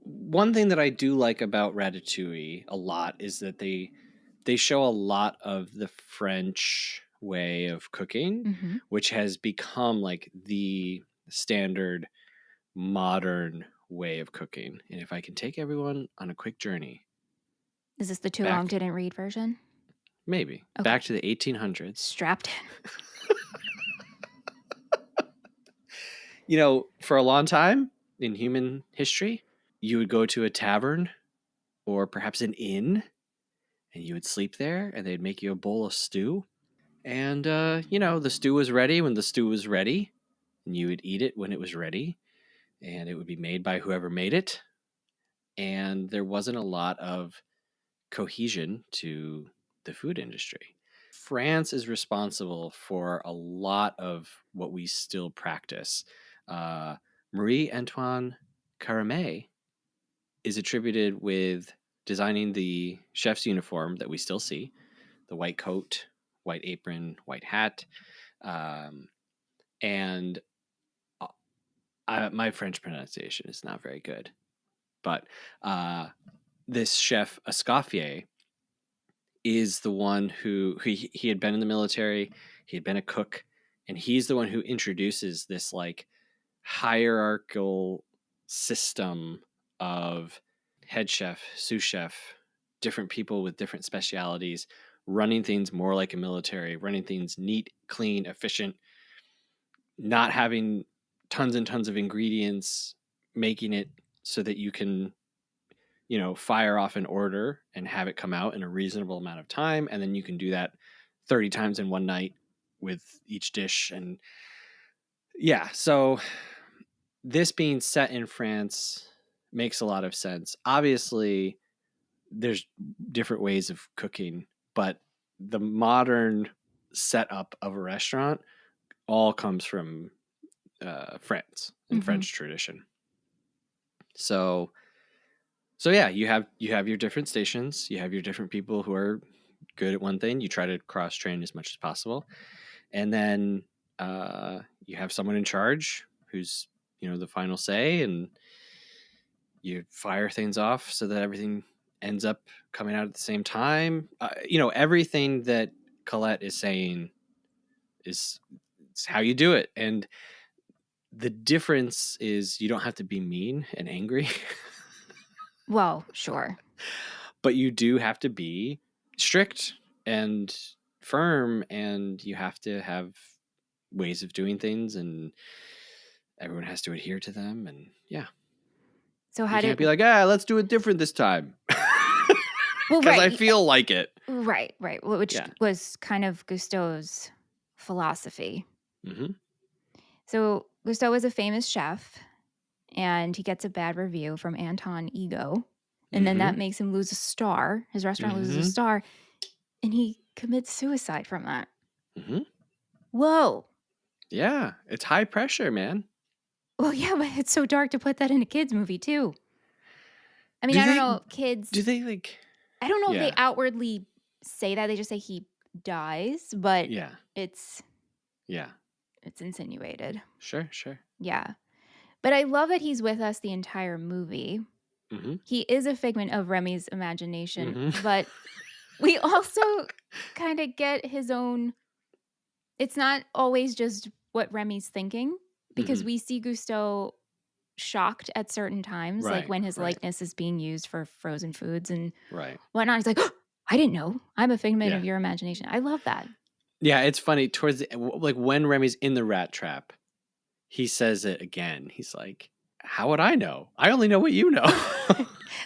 C: one thing that I do like about Ratatouille a lot is that they show a lot of the French way of cooking, which has become like the standard modern way of cooking. And if I can take everyone on a quick journey.
B: Is this the too long didn't read version?
C: Maybe. Okay. Back to the 1800s.
B: Strapped
C: in. For a long time in human history, you would go to a tavern or perhaps an inn, and you would sleep there, and they'd make you a bowl of stew. And, the stew was ready when the stew was ready, and you would eat it when it was ready, and it would be made by whoever made it. And there wasn't a lot of cohesion to the food industry. France is responsible for a lot of what we still practice. Marie Antoine Carême is attributed with designing the chef's uniform that we still see, the white coat, white apron, white hat. And my French pronunciation is not very good. But this chef, Escoffier, is the one who he had been in the military, he had been a cook, and he's the one who introduces this like hierarchical system of head chef, sous chef, different people with different specialities, running things more like a military, running things neat, clean, efficient, not having tons and tons of ingredients, making it so that you can, fire off an order and have it come out in a reasonable amount of time. And then you can do that 30 times in one night with each dish. And yeah, so this being set in France makes a lot of sense. Obviously, there's different ways of cooking, but the modern setup of a restaurant all comes from France and French tradition. So yeah, you have your different stations. You have your different people who are good at one thing. You try to cross train as much as possible, and then you have someone in charge who's the final say, and you fire things off so that everything ends up coming out at the same time. Everything that Colette is saying is how you do it, and the difference is you don't have to be mean and angry.
B: Well, sure.
C: But you do have to be strict and firm, and you have to have ways of doing things, and everyone has to adhere to them. And yeah.
B: So how
C: you can't be like, let's do it different this time.
B: Well,
C: because
B: right.
C: I feel like it.
B: Right. Which was kind of Gusteau's philosophy.
C: Mm-hmm.
B: So Gusteau was a famous chef, and he gets a bad review from Anton Ego. And then that makes him lose a star. His restaurant loses a star. And he commits suicide from that.
C: Mm-hmm.
B: Whoa.
C: Yeah. It's high pressure, man.
B: Well, yeah, but it's so dark to put that in a kid's movie, too. I mean, I don't know. Kids.
C: Do they like.
B: I don't know if they outwardly say that. They just say he dies, but it's.
C: Yeah.
B: It's insinuated.
C: Sure.
B: Yeah. But I love that he's with us the entire movie.
C: Mm-hmm.
B: He is a figment of Remy's imagination, but we also kind of get his own. It's not always just what Remy's thinking, because we see Gusteau shocked at certain times, like when his likeness is being used for frozen foods and whatnot. He's like, oh, I didn't know. I'm a figment of your imagination. I love that. Yeah,
C: it's funny. Towards when Remy's in the rat trap, he says it again. He's like, how would I know? I only know what you know.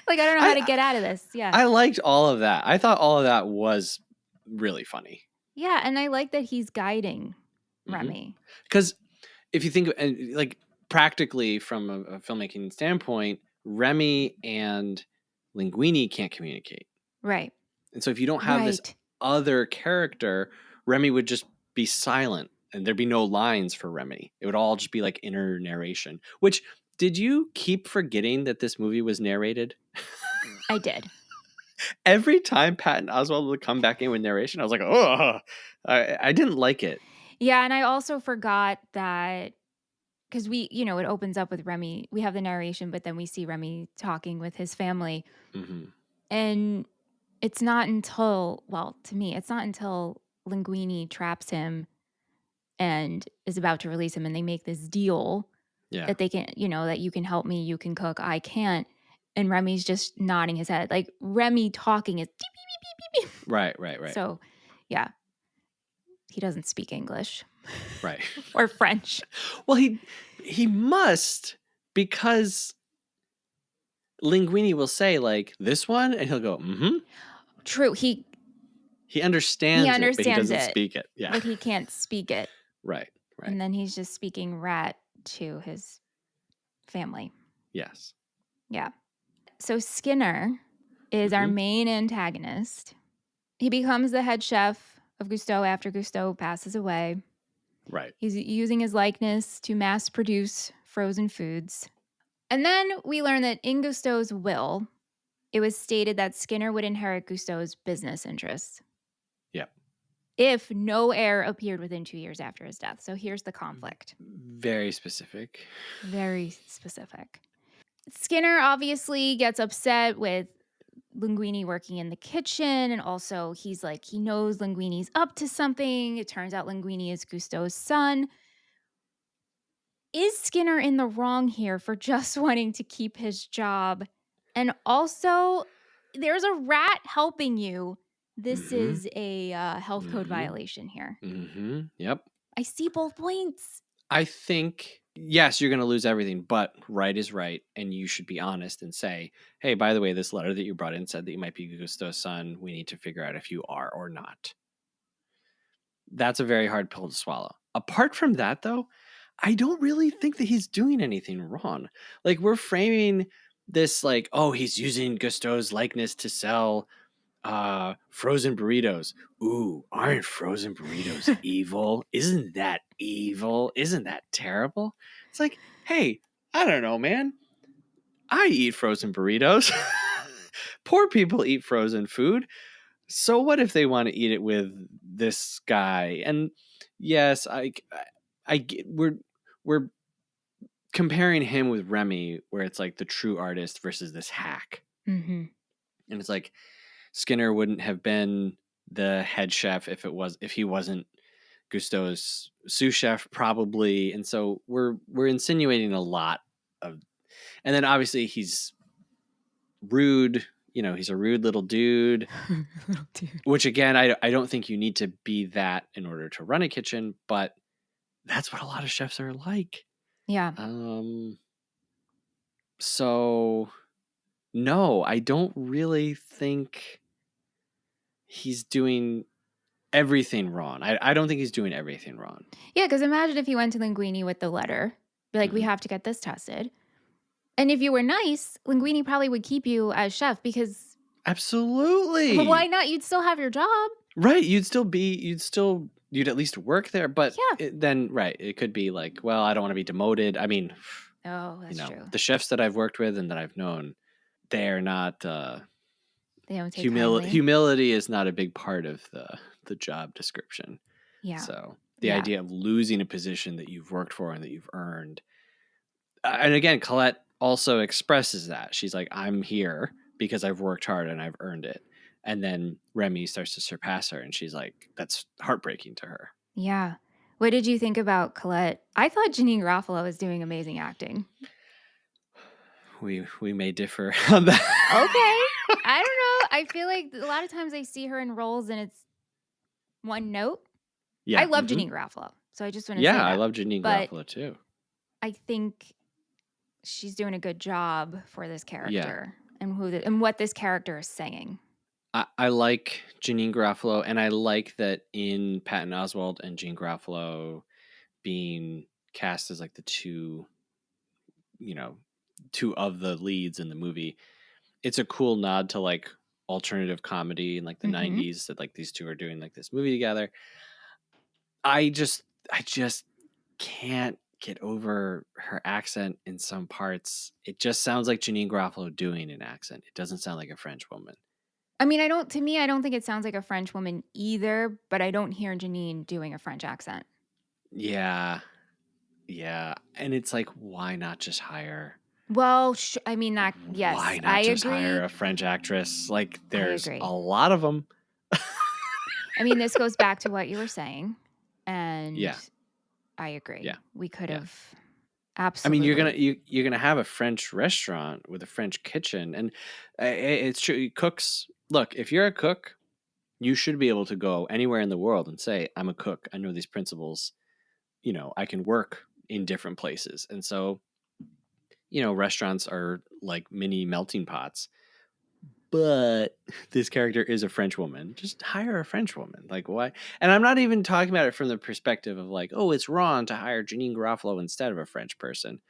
B: Like, I don't know how to get out of this. Yeah.
C: I liked all of that. I thought all of that was really funny.
B: Yeah, and I like that he's guiding Remy.
C: Because if you think, like, practically from a filmmaking standpoint, Remy and Linguini can't communicate.
B: Right.
C: And so if you don't have this other character, Remy would just be silent and there'd be no lines for Remy. It would all just be like inner narration. Which, did you keep forgetting that this movie was narrated?
B: I did.
C: Every time Patton Oswalt would come back in with narration, I was like, oh, I didn't like it.
B: Yeah, and I also forgot that because it opens up with Remy. We have the narration, but then we see Remy talking with his family.
C: Mm-hmm.
B: And it's not until, to me, it's not until Linguini traps him and is about to release him and they make this deal that they can, that you can help me, you can cook, I can't. And Remy's just nodding his head. Like Remy talking is beep, beep, beep, beep, beep.
C: Right.
B: So, yeah. He doesn't speak English.
C: Right.
B: Or French.
C: Well, he must, because Linguini will say like this one and he'll go, mm-hmm.
B: True.
C: He understands it, but he doesn't speak it. Yeah.
B: But he can't speak it.
C: Right.
B: And then he's just speaking rat to his family.
C: Yes.
B: Yeah. So Skinner is our main antagonist. He becomes the head chef of Gusteau after Gusteau passes away.
C: Right.
B: He's using his likeness to mass produce frozen foods. And then we learn that in Gusteau's will, it was stated that Skinner would inherit Gusteau's business interests.
C: Yep.
B: If no heir appeared within 2 years after his death. So here's the conflict.
C: Very specific.
B: Very specific. Skinner obviously gets upset with Linguini working in the kitchen, and also he's like, he knows Linguini's up to something. It turns out Linguini is Gusteau's son. Is Skinner in the wrong here for just wanting to keep his job? And also, there's a rat helping you. This is a health code violation here.
C: Mm-hmm. Yep.
B: I see both points.
C: I think, yes, you're going to lose everything, but right is right. And you should be honest and say, hey, by the way, this letter that you brought in said that you might be Gusteau's son. We need to figure out if you are or not. That's a very hard pill to swallow. Apart from that, though, I don't really think that he's doing anything wrong. Like, we're framing this like, oh, he's using Gusteau's likeness to sell frozen burritos. Ooh, aren't frozen burritos evil? Isn't that evil? Isn't that terrible? It's like, hey, I don't know, man. I eat frozen burritos. Poor people eat frozen food. So what if they want to eat it with this guy? And yes, we're comparing him with Remy, where it's like the true artist versus this hack.
B: Mm-hmm.
C: And it's like, Skinner wouldn't have been the head chef if he wasn't Gusteau's sous chef, probably. And so we're insinuating a lot of, and then obviously he's rude. He's a rude little dude. Which again, I don't think you need to be that in order to run a kitchen, but that's what a lot of chefs are like.
B: Yeah.
C: So no, I don't really think he's doing everything wrong. I don't think he's doing everything wrong.
B: Yeah, because imagine if you went to Linguini with the letter, be like, we have to get this tested. And if you were nice, Linguini probably would keep you as chef because...
C: Absolutely.
B: Well, why not? You'd still have your job.
C: Right. You'd at least work there. But it could be like, well, I don't want to be demoted. I mean,
B: that's true.
C: The chefs that I've worked with and that I've known, they're not...
B: they don't take
C: humility is not a big part of the job description.
B: Yeah.
C: So the idea of losing a position that you've worked for and that you've earned. And again, Colette also expresses that. She's like, I'm here because I've worked hard and I've earned it. And then Remy starts to surpass her and she's like, that's heartbreaking to her.
B: Yeah. What did you think about Colette? I thought Janeane Garofalo was doing amazing acting.
C: We may differ on that.
B: Okay. I don't know. I feel like a lot of times I see her in roles and it's one note. Yeah. I love Janeane Garofalo. So I just want to say that.
C: Yeah, I love Janeane Garofalo too.
B: I think she's doing a good job for this character and what this character is saying.
C: I like Janeane Garofalo, and I like that in Patton Oswalt and Janeane Garofalo being cast as like the two two of the leads in the movie. It's a cool nod to like alternative comedy in like the 90s that like these two are doing like this movie together. I just can't get over her accent in some parts. It just sounds like Janeane Garofalo doing an accent. It doesn't sound like a French woman.
B: I mean, I don't think it sounds like a French woman either, but I don't hear Janeane doing a French accent.
C: Yeah. Yeah. And it's like, why not just hire?
B: Well, I mean, yes,
C: why not
B: I
C: just
B: agree.
C: hire a French actress? Like, there's a lot of them.
B: I mean, this goes back to what you were saying, and
C: yeah,
B: I agree.
C: Yeah,
B: we could have absolutely.
C: I mean, you're gonna have a French restaurant with a French kitchen, and it's true. Cooks, look, if you're a cook, you should be able to go anywhere in the world and say, "I'm a cook. I know these principles. I can work in different places." And so, restaurants are like mini melting pots. But this character is a French woman. Just hire a French woman. Like, why? And I'm not even talking about it from the perspective of like, oh, it's wrong to hire Janeane Garofalo instead of a French person.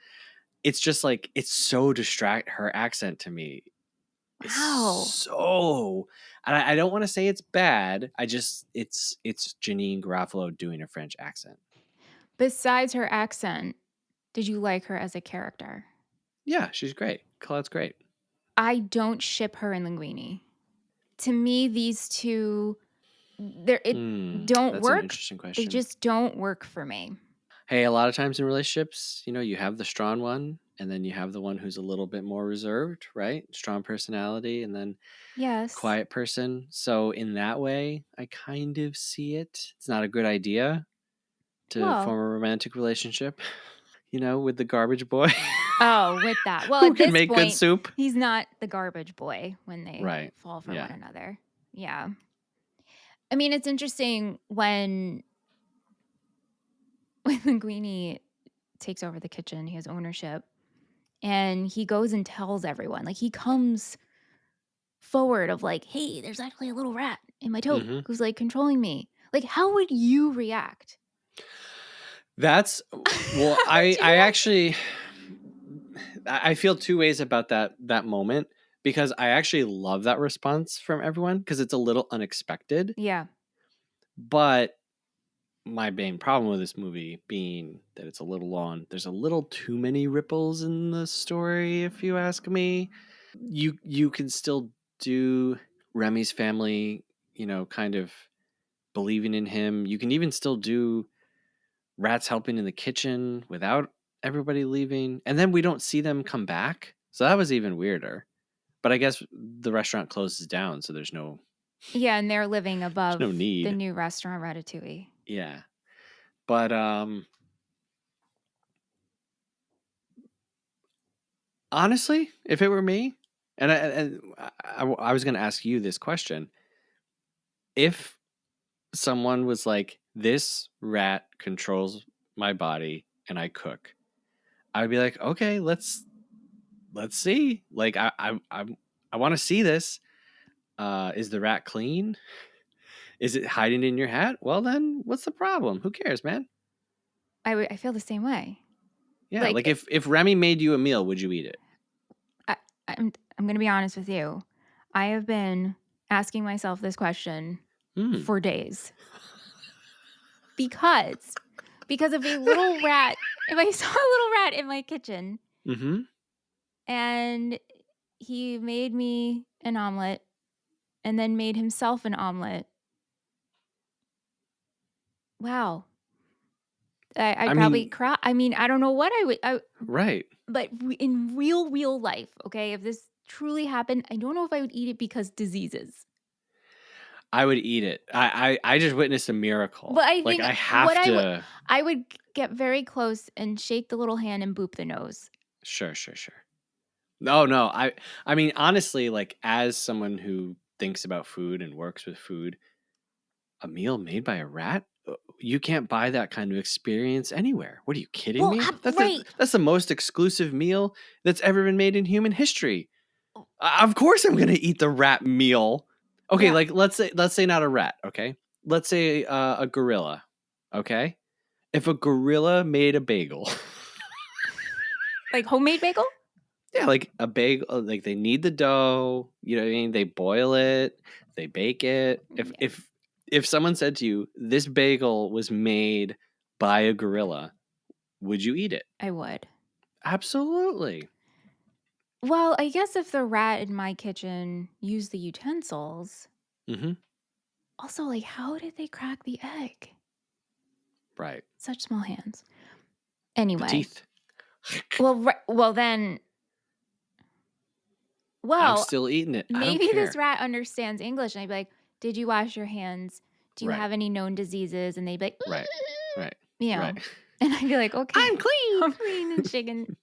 C: It's just like, it's so her accent to me.
B: Wow.
C: So, and I don't want to say it's bad. It's Janeane Garofalo doing a French accent.
B: Besides her accent, did you like her as a character?
C: Yeah, she's great. Claude's great.
B: I don't ship her and Linguini. To me, these two, don't
C: that's
B: work.
C: An interesting question.
B: They just don't work for me.
C: Hey, a lot of times in relationships, you have the strong one, and then you have the one who's a little bit more reserved, right? Strong personality, and then quiet person. So in that way, I kind of see it. It's not a good idea to form a romantic relationship, with the garbage boy.
B: Oh, with that. Well,
C: who can make good soup?
B: He's not the garbage boy when they fall for one another. Yeah. I mean, it's interesting when Linguini takes over the kitchen, he has ownership, and he goes and tells everyone. Like, he comes forward of like, hey, there's actually a little rat in my tote who's like controlling me. Like, how would you react?
C: That's well, I actually I feel two ways about that moment, because I actually love that response from everyone because it's a little unexpected.
B: Yeah.
C: But my main problem with this movie being that it's a little long. There's a little too many ripples in the story, if you ask me. You can still do Remy's family, kind of believing in him. You can even still do rats helping in the kitchen without everybody leaving. And then we don't see them come back. So that was even weirder. But I guess the restaurant closes down, so there's no...
B: Yeah, and they're living above
C: no need.
B: The new restaurant, Ratatouille.
C: Yeah. But honestly, if it were me, and I was going to ask you this question. If someone was like, this rat controls my body and I cook, I would be like, okay, let's see. Like, I want to see this. Is the rat clean? Is it hiding in your hat? Well, then what's the problem? Who cares, man?
B: I feel the same way.
C: Yeah, like if Remy made you a meal, would you eat it?
B: I'm going to be honest with you. I have been asking myself this question for days. Because of a little rat, if I saw a little rat in my kitchen and he made me an omelet and then made himself an omelet. Wow. I'd probably cry. I mean, I don't know what I would.
C: Right.
B: But in real life, okay, if this truly happened, I don't know if I would eat it because diseases.
C: I would eat it. I just witnessed a miracle.
B: But I think
C: I have to.
B: I would get very close and shake the little hand and boop the nose.
C: Sure. No. I mean, honestly, like, as someone who thinks about food and works with food, a meal made by a rat, you can't buy that kind of experience anywhere. What are you kidding me? That's the most exclusive meal that's ever been made in human history. Of course, I'm gonna eat the rat meal. Okay, like let's say not a rat. Okay, let's say a gorilla. Okay, if a gorilla made a bagel.
B: Like homemade bagel?
C: Yeah, like a bagel. Like they need the dough. You know what I mean? They boil it. They bake it. If someone said to you, "This bagel was made by a gorilla," would you eat it?
B: I would.
C: Absolutely.
B: Well, I guess if the rat in my kitchen used the utensils, also, like, how did they crack the egg?
C: Right.
B: Such small hands. Anyway.
C: The teeth.
B: Well, then. Well,
C: I'm still eating it.
B: Maybe
C: I don't
B: this
C: care.
B: rat understands English, and I'd be like, "Did you wash your hands? Do you have any known diseases?" And they'd be like,
C: Right.
B: You know, and I'd be like, "Okay,
C: I'm clean.
B: I'm clean," and shaking,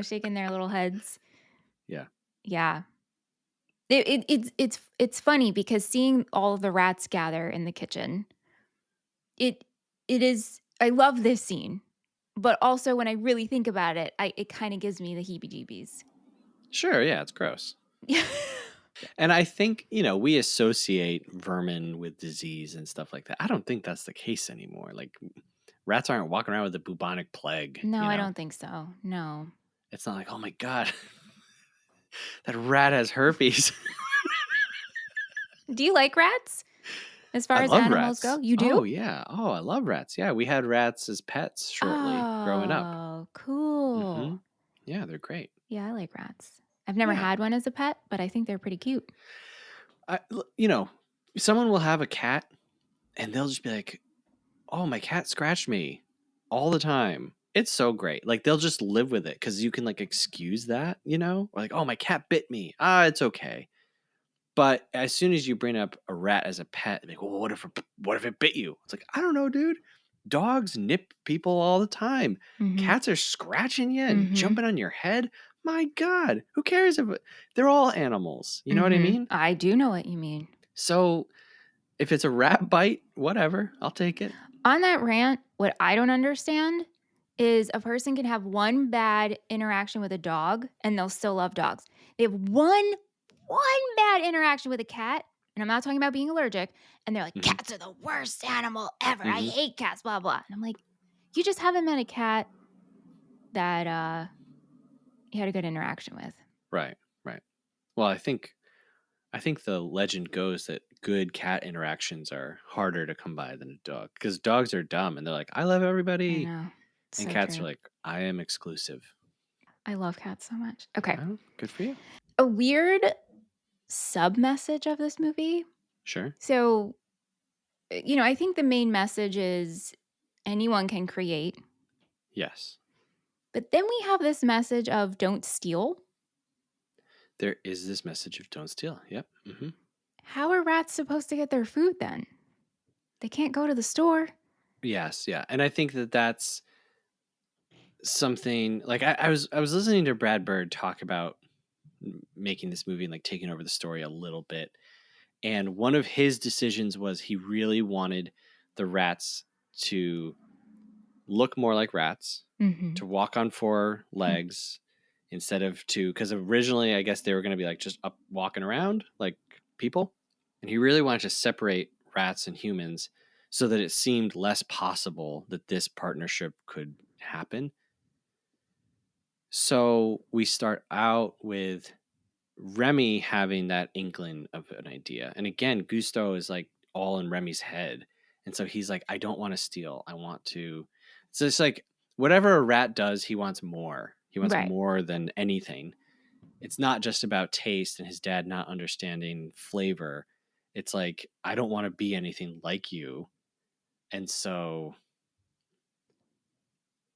B: shaking their little heads.
C: Yeah.
B: Yeah. It's funny because seeing all of the rats gather in the kitchen, it is. I love this scene, but also when I really think about it, it kind of gives me the heebie-jeebies.
C: Sure. Yeah, it's gross. And I think, we associate vermin with disease and stuff like that. I don't think that's the case anymore. Like, rats aren't walking around with the bubonic plague.
B: No, I don't think so. No.
C: It's not like, oh my God, that rat has herpes.
B: Do you like rats? As far as
C: love
B: animals
C: rats.
B: go? You do?
C: Oh, yeah. Oh, I love rats. Yeah, we had rats as pets shortly growing up.
B: Oh, cool.
C: Yeah, they're great.
B: Yeah, I like rats. I've never had one as a pet, but I think they're pretty cute.
C: Someone will have a cat and they'll just be like, oh, my cat scratched me all the time. It's so great. Like, they'll just live with it because you can, like, excuse that, Or like, oh, my cat bit me. It's okay. But as soon as you bring up a rat as a pet, like, well, what if it bit you? It's like, I don't know, dude. Dogs nip people all the time. Cats are scratching you and jumping on your head. My God, who cares if they're all animals? You know what I mean?
B: I do know what you mean.
C: So if it's a rat bite, whatever, I'll take it.
B: On that rant, what I don't understand is a person can have one bad interaction with a dog and they'll still love dogs. They have one bad interaction with a cat, and I'm not talking about being allergic, and they're like, cats are the worst animal ever. I hate cats, blah, blah. And I'm like, you just haven't met a cat that you had a good interaction with.
C: Right. Well, I think the legend goes that good cat interactions are harder to come by than a dog because dogs are dumb and they're like, I love everybody.
B: I know.
C: And cats are like, I am exclusive.
B: I love cats so much. Okay.
C: Oh, good for you.
B: A weird sub-message of this movie.
C: Sure.
B: So, I think the main message is anyone can create.
C: Yes.
B: But then we have this message of don't steal.
C: There is this message of don't steal. Yep.
B: How are rats supposed to get their food then? They can't go to the store.
C: Yes. Yeah. And I think that that's something like I was listening to Brad Bird talk about making this movie and like taking over the story a little bit. And one of his decisions was he really wanted the rats to look more like rats, to walk on four legs instead of two. Because originally, I guess they were going to be like just up walking around like people. And he really wanted to separate rats and humans so that it seemed less possible that this partnership could happen. So we start out with Remy having that inkling of an idea. And again, Gusto is like all in Remy's head. And so he's like, I don't want to steal. I want to. So it's like whatever a rat does, he wants more. He wants more than anything. It's not just about taste and his dad not understanding flavor. It's like, I don't want to be anything like you. And so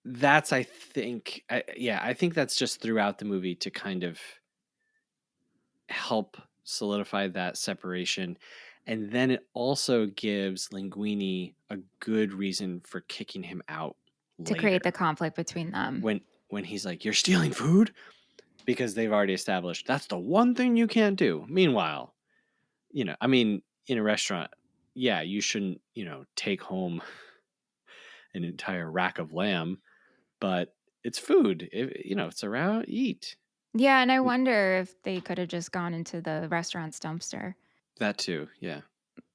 C: that's, I think that's just throughout the movie to kind of help solidify that separation. And then it also gives Linguini a good reason for kicking him out
B: to create the conflict between them.
C: When he's like, you're stealing food? Because they've already established that's the one thing you can't do. Meanwhile, in a restaurant, yeah, you shouldn't, take home an entire rack of lamb, but it's food. It's around, eat.
B: Yeah, and I wonder if they could have just gone into the restaurant's dumpster.
C: That too, yeah.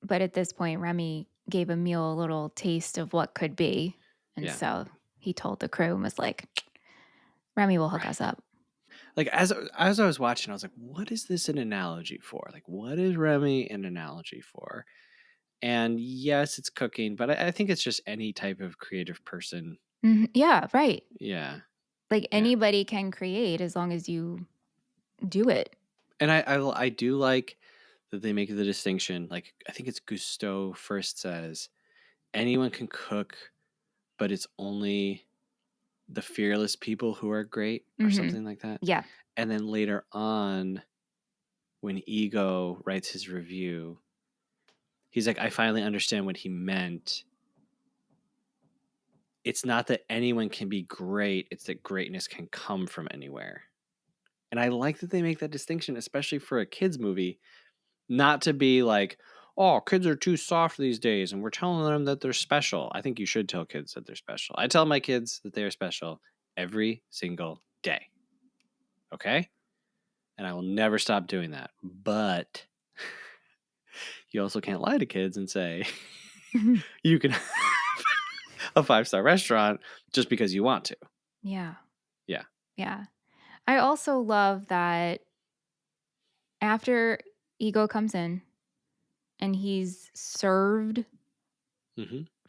B: But at this point, Remy gave Emile a little taste of what could be. And so he told the crew and was like, Remy will hook us up.
C: Like as I was watching, I was like, what is this an analogy for? Like, what is Remy an analogy for? And yes, it's cooking, but I think it's just any type of creative person.
B: Mm-hmm. Yeah, right.
C: Yeah.
B: Like anybody can create as long as you do it.
C: And I do like that they make the distinction. Like, I think it's Gusteau first says, anyone can cook, but it's only the fearless people who are great, or something like that.
B: Yeah.
C: And then later on, when Ego writes his review, he's like, I finally understand what he meant. It's not that anyone can be great, it's that greatness can come from anywhere. And I like that they make that distinction, especially for a kids movie, not to be like, oh, kids are too soft these days and we're telling them that they're special. I think you should tell kids that they're special. I tell my kids that they are special every single day. Okay? And I will never stop doing that. But you also can't lie to kids and say you can have a 5-star restaurant just because you want to.
B: Yeah.
C: Yeah.
B: Yeah. I also love that after Ego comes in and he's served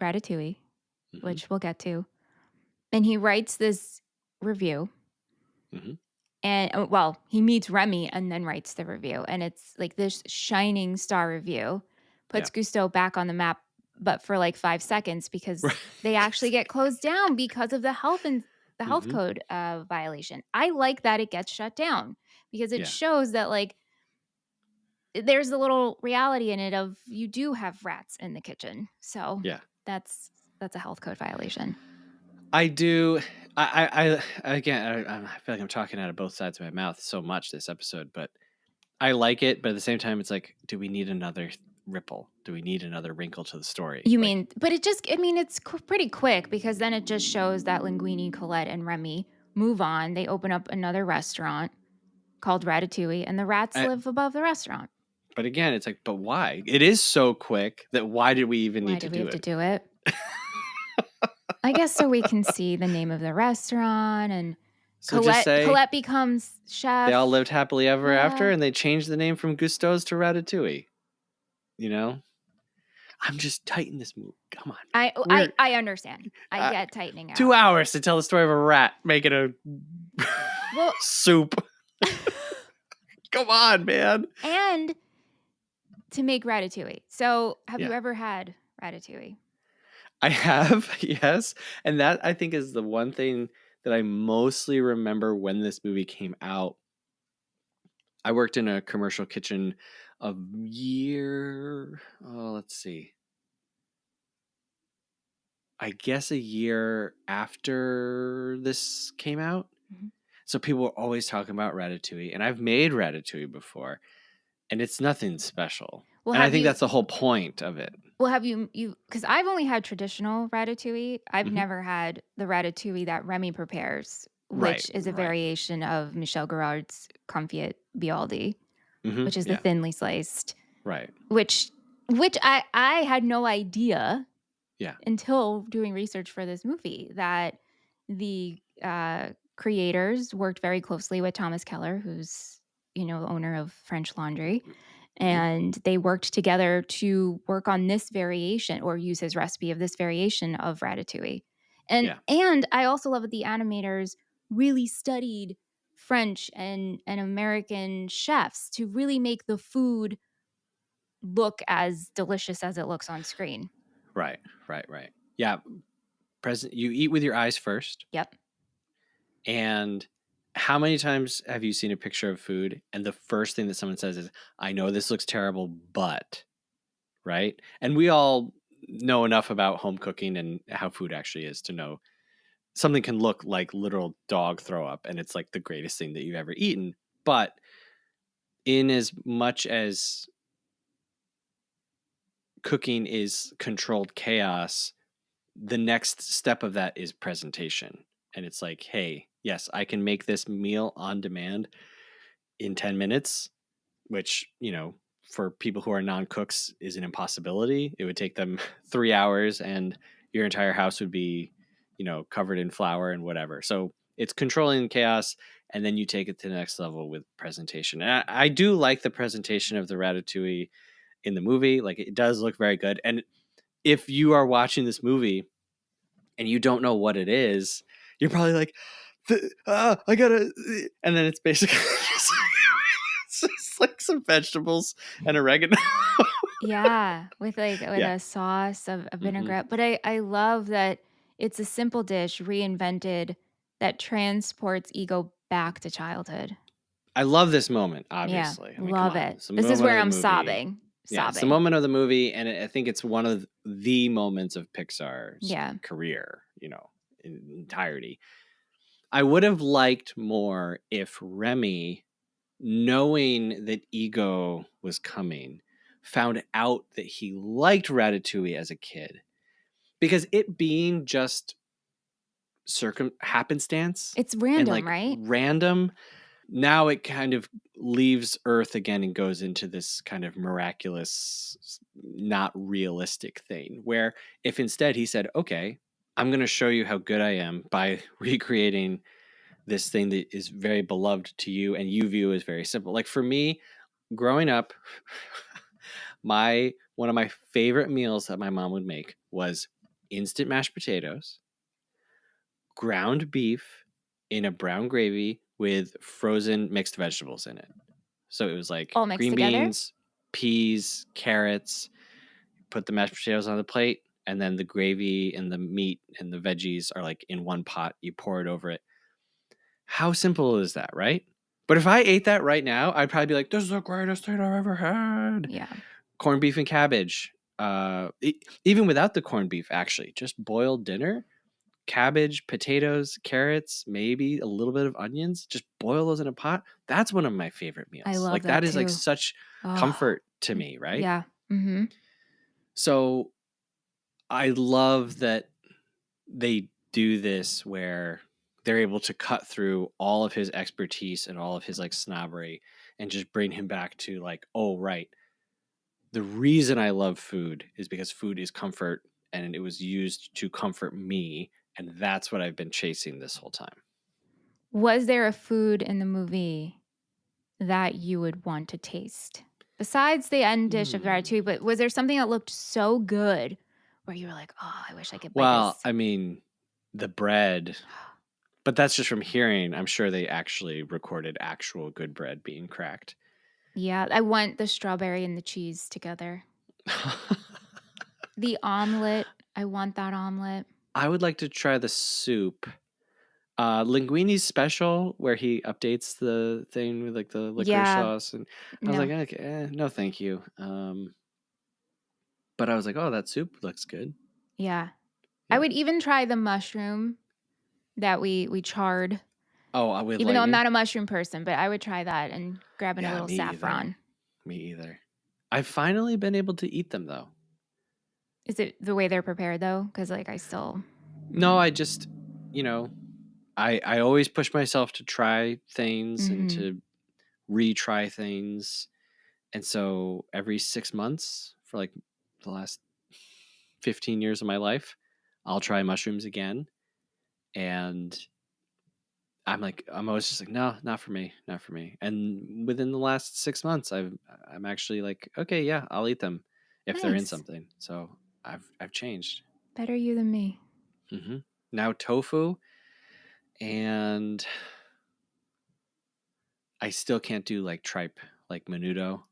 B: Ratatouille, which we'll get to, and he writes this review. And well, he meets Remy and then writes the review. And it's like this shining star review, puts Gusteau back on the map, but for like 5 seconds, because they actually get closed down because of the health code violation. I like that it gets shut down because it shows that like there's a little reality in it of you do have rats in the kitchen. So that's a health code violation.
C: I do. I again, I feel like I'm talking out of both sides of my mouth so much this episode, but I like it. But at the same time, it's like, do we need another ripple? Do we need another wrinkle to the story?
B: You mean, but it's pretty quick because then it just shows that Linguini, Colette, and Remy move on. They open up another restaurant called Ratatouille, and the rats live above the restaurant.
C: But again, it's like, but why? It is so quick that why did we even need to do it?
B: Why do we have to do it? I guess so we can see the name of the restaurant, and so Colette becomes chef.
C: They all lived happily ever after, and they changed the name from Gusteau's to Ratatouille. You know? I'm just tightening this move. Come on.
B: I understand. I get tightening out.
C: 2 hours to tell the story of a rat making a soup. Come on, man.
B: And to make Ratatouille. So have you ever had Ratatouille?
C: I have, yes. And that, I think, is the one thing that I mostly remember when this movie came out. I worked in a commercial kitchen a year, let's see. I guess a year after this came out. So people were always talking about Ratatouille. And I've made Ratatouille before. And it's nothing special. Well, and I think that's the whole point of it.
B: Well, have you because I've only had traditional Ratatouille. I've never had the Ratatouille that Remy prepares, which is a variation of Michel Gerard's Confit Bialdi, which is the thinly sliced.
C: Right.
B: Which I had no idea until doing research for this movie that the creators worked very closely with Thomas Keller, who's owner of French Laundry. And they worked together to work on this variation or use his recipe of this variation of Ratatouille. And I also love that the animators really studied French and American chefs to really make the food look as delicious as it looks on screen.
C: Right. Yeah. You eat with your eyes first.
B: Yep.
C: And how many times have you seen a picture of food and the first thing that someone says is, I know this looks terrible, but, right? And we all know enough about home cooking and how food actually is to know something can look like literal dog throw up and it's like the greatest thing that you've ever eaten. But in as much as cooking is controlled chaos, the next step of that is presentation. And it's like, hey, yes, I can make this meal on demand in 10 minutes, which, for people who are non-cooks is an impossibility. It would take them 3 hours and your entire house would be, covered in flour and whatever. So It's controlling chaos, and then you take it to the next level with presentation. And I do like the presentation of the Ratatouille in the movie. Like, it does look very good. And if you are watching this movie and you don't know what it is, you're probably like, I gotta, and then it's basically just like some vegetables and oregano.
B: Yeah, with a sauce of vinaigrette. But I love that it's a simple dish reinvented that transports ego back to childhood.
C: I love this moment,
B: Yeah,
C: obviously. I mean,
B: love
C: come on.
B: it. This is where I'm sobbing.
C: Yeah, it's the moment of the movie, and I think it's one of the moments of Pixar's career, in entirety. I would have liked more if Remy, knowing that Ego was coming, found out that he liked Ratatouille as a kid. Because it being just happenstance.
B: It's random,
C: and
B: right?
C: Random. Now it kind of leaves Earth again and goes into this kind of miraculous, not realistic thing. Where if instead he said, okay, I'm going to show you how good I am by recreating this thing that is very beloved to you and you view as very simple. Like for me, growing up, one of my favorite meals that my mom would make was instant mashed potatoes, ground beef in a brown gravy with frozen mixed vegetables in it. So it was like
B: all mixed
C: green
B: together?
C: Beans, peas, carrots, put the mashed potatoes on the plate, and then the gravy and the meat and the veggies are like in one pot. You pour it over it. How simple is that, right? But if I ate that right now, I'd probably be like, this is the greatest thing I've ever had.
B: Yeah.
C: Corned beef and cabbage. Even without the corned beef, actually, just boiled dinner, cabbage, potatoes, carrots, maybe a little bit of onions, just boil those in a pot. That's one of my favorite meals.
B: I love
C: like
B: that
C: is
B: too.
C: like such comfort to me, right?
B: Yeah. Mm-hmm.
C: So I love that they do this where they're able to cut through all of his expertise and all of his like snobbery and just bring him back to like, oh, right. The reason I love food is because food is comfort and it was used to comfort me. And that's what I've been chasing this whole time.
B: Was there a food in the movie that you would want to taste? Besides the end dish of Ratatouille, but was there something that looked so good where you were like, oh, I wish I could buy this?
C: I mean, the bread, but that's just from hearing. I'm sure they actually recorded actual good bread being cracked.
B: Yeah, I want the strawberry and the cheese together. The omelet, I want that omelet.
C: I would like to try the soup. Linguini's special, where he updates the thing with like the licorice sauce, and I was like, okay, no, thank you. But I was like, oh, that soup looks good.
B: Yeah. I would even try the mushroom that we charred.
C: Oh, with
B: even though I'm not a mushroom person, but I would try that and grab in a little saffron.
C: Me either. I've finally been able to eat them though.
B: Is it the way they're prepared though? Because like I still.
C: No, I just, I always push myself to try things and to retry things. And so every 6 months for like the last 15 years of my life, I'll try mushrooms again. And I'm always just like, no, not for me. And within the last 6 months, I'm actually like, okay, yeah, I'll eat them if they're in something. So I've changed.
B: Better you than me.
C: Mm-hmm. Now tofu, and I still can't do like tripe, like menudo,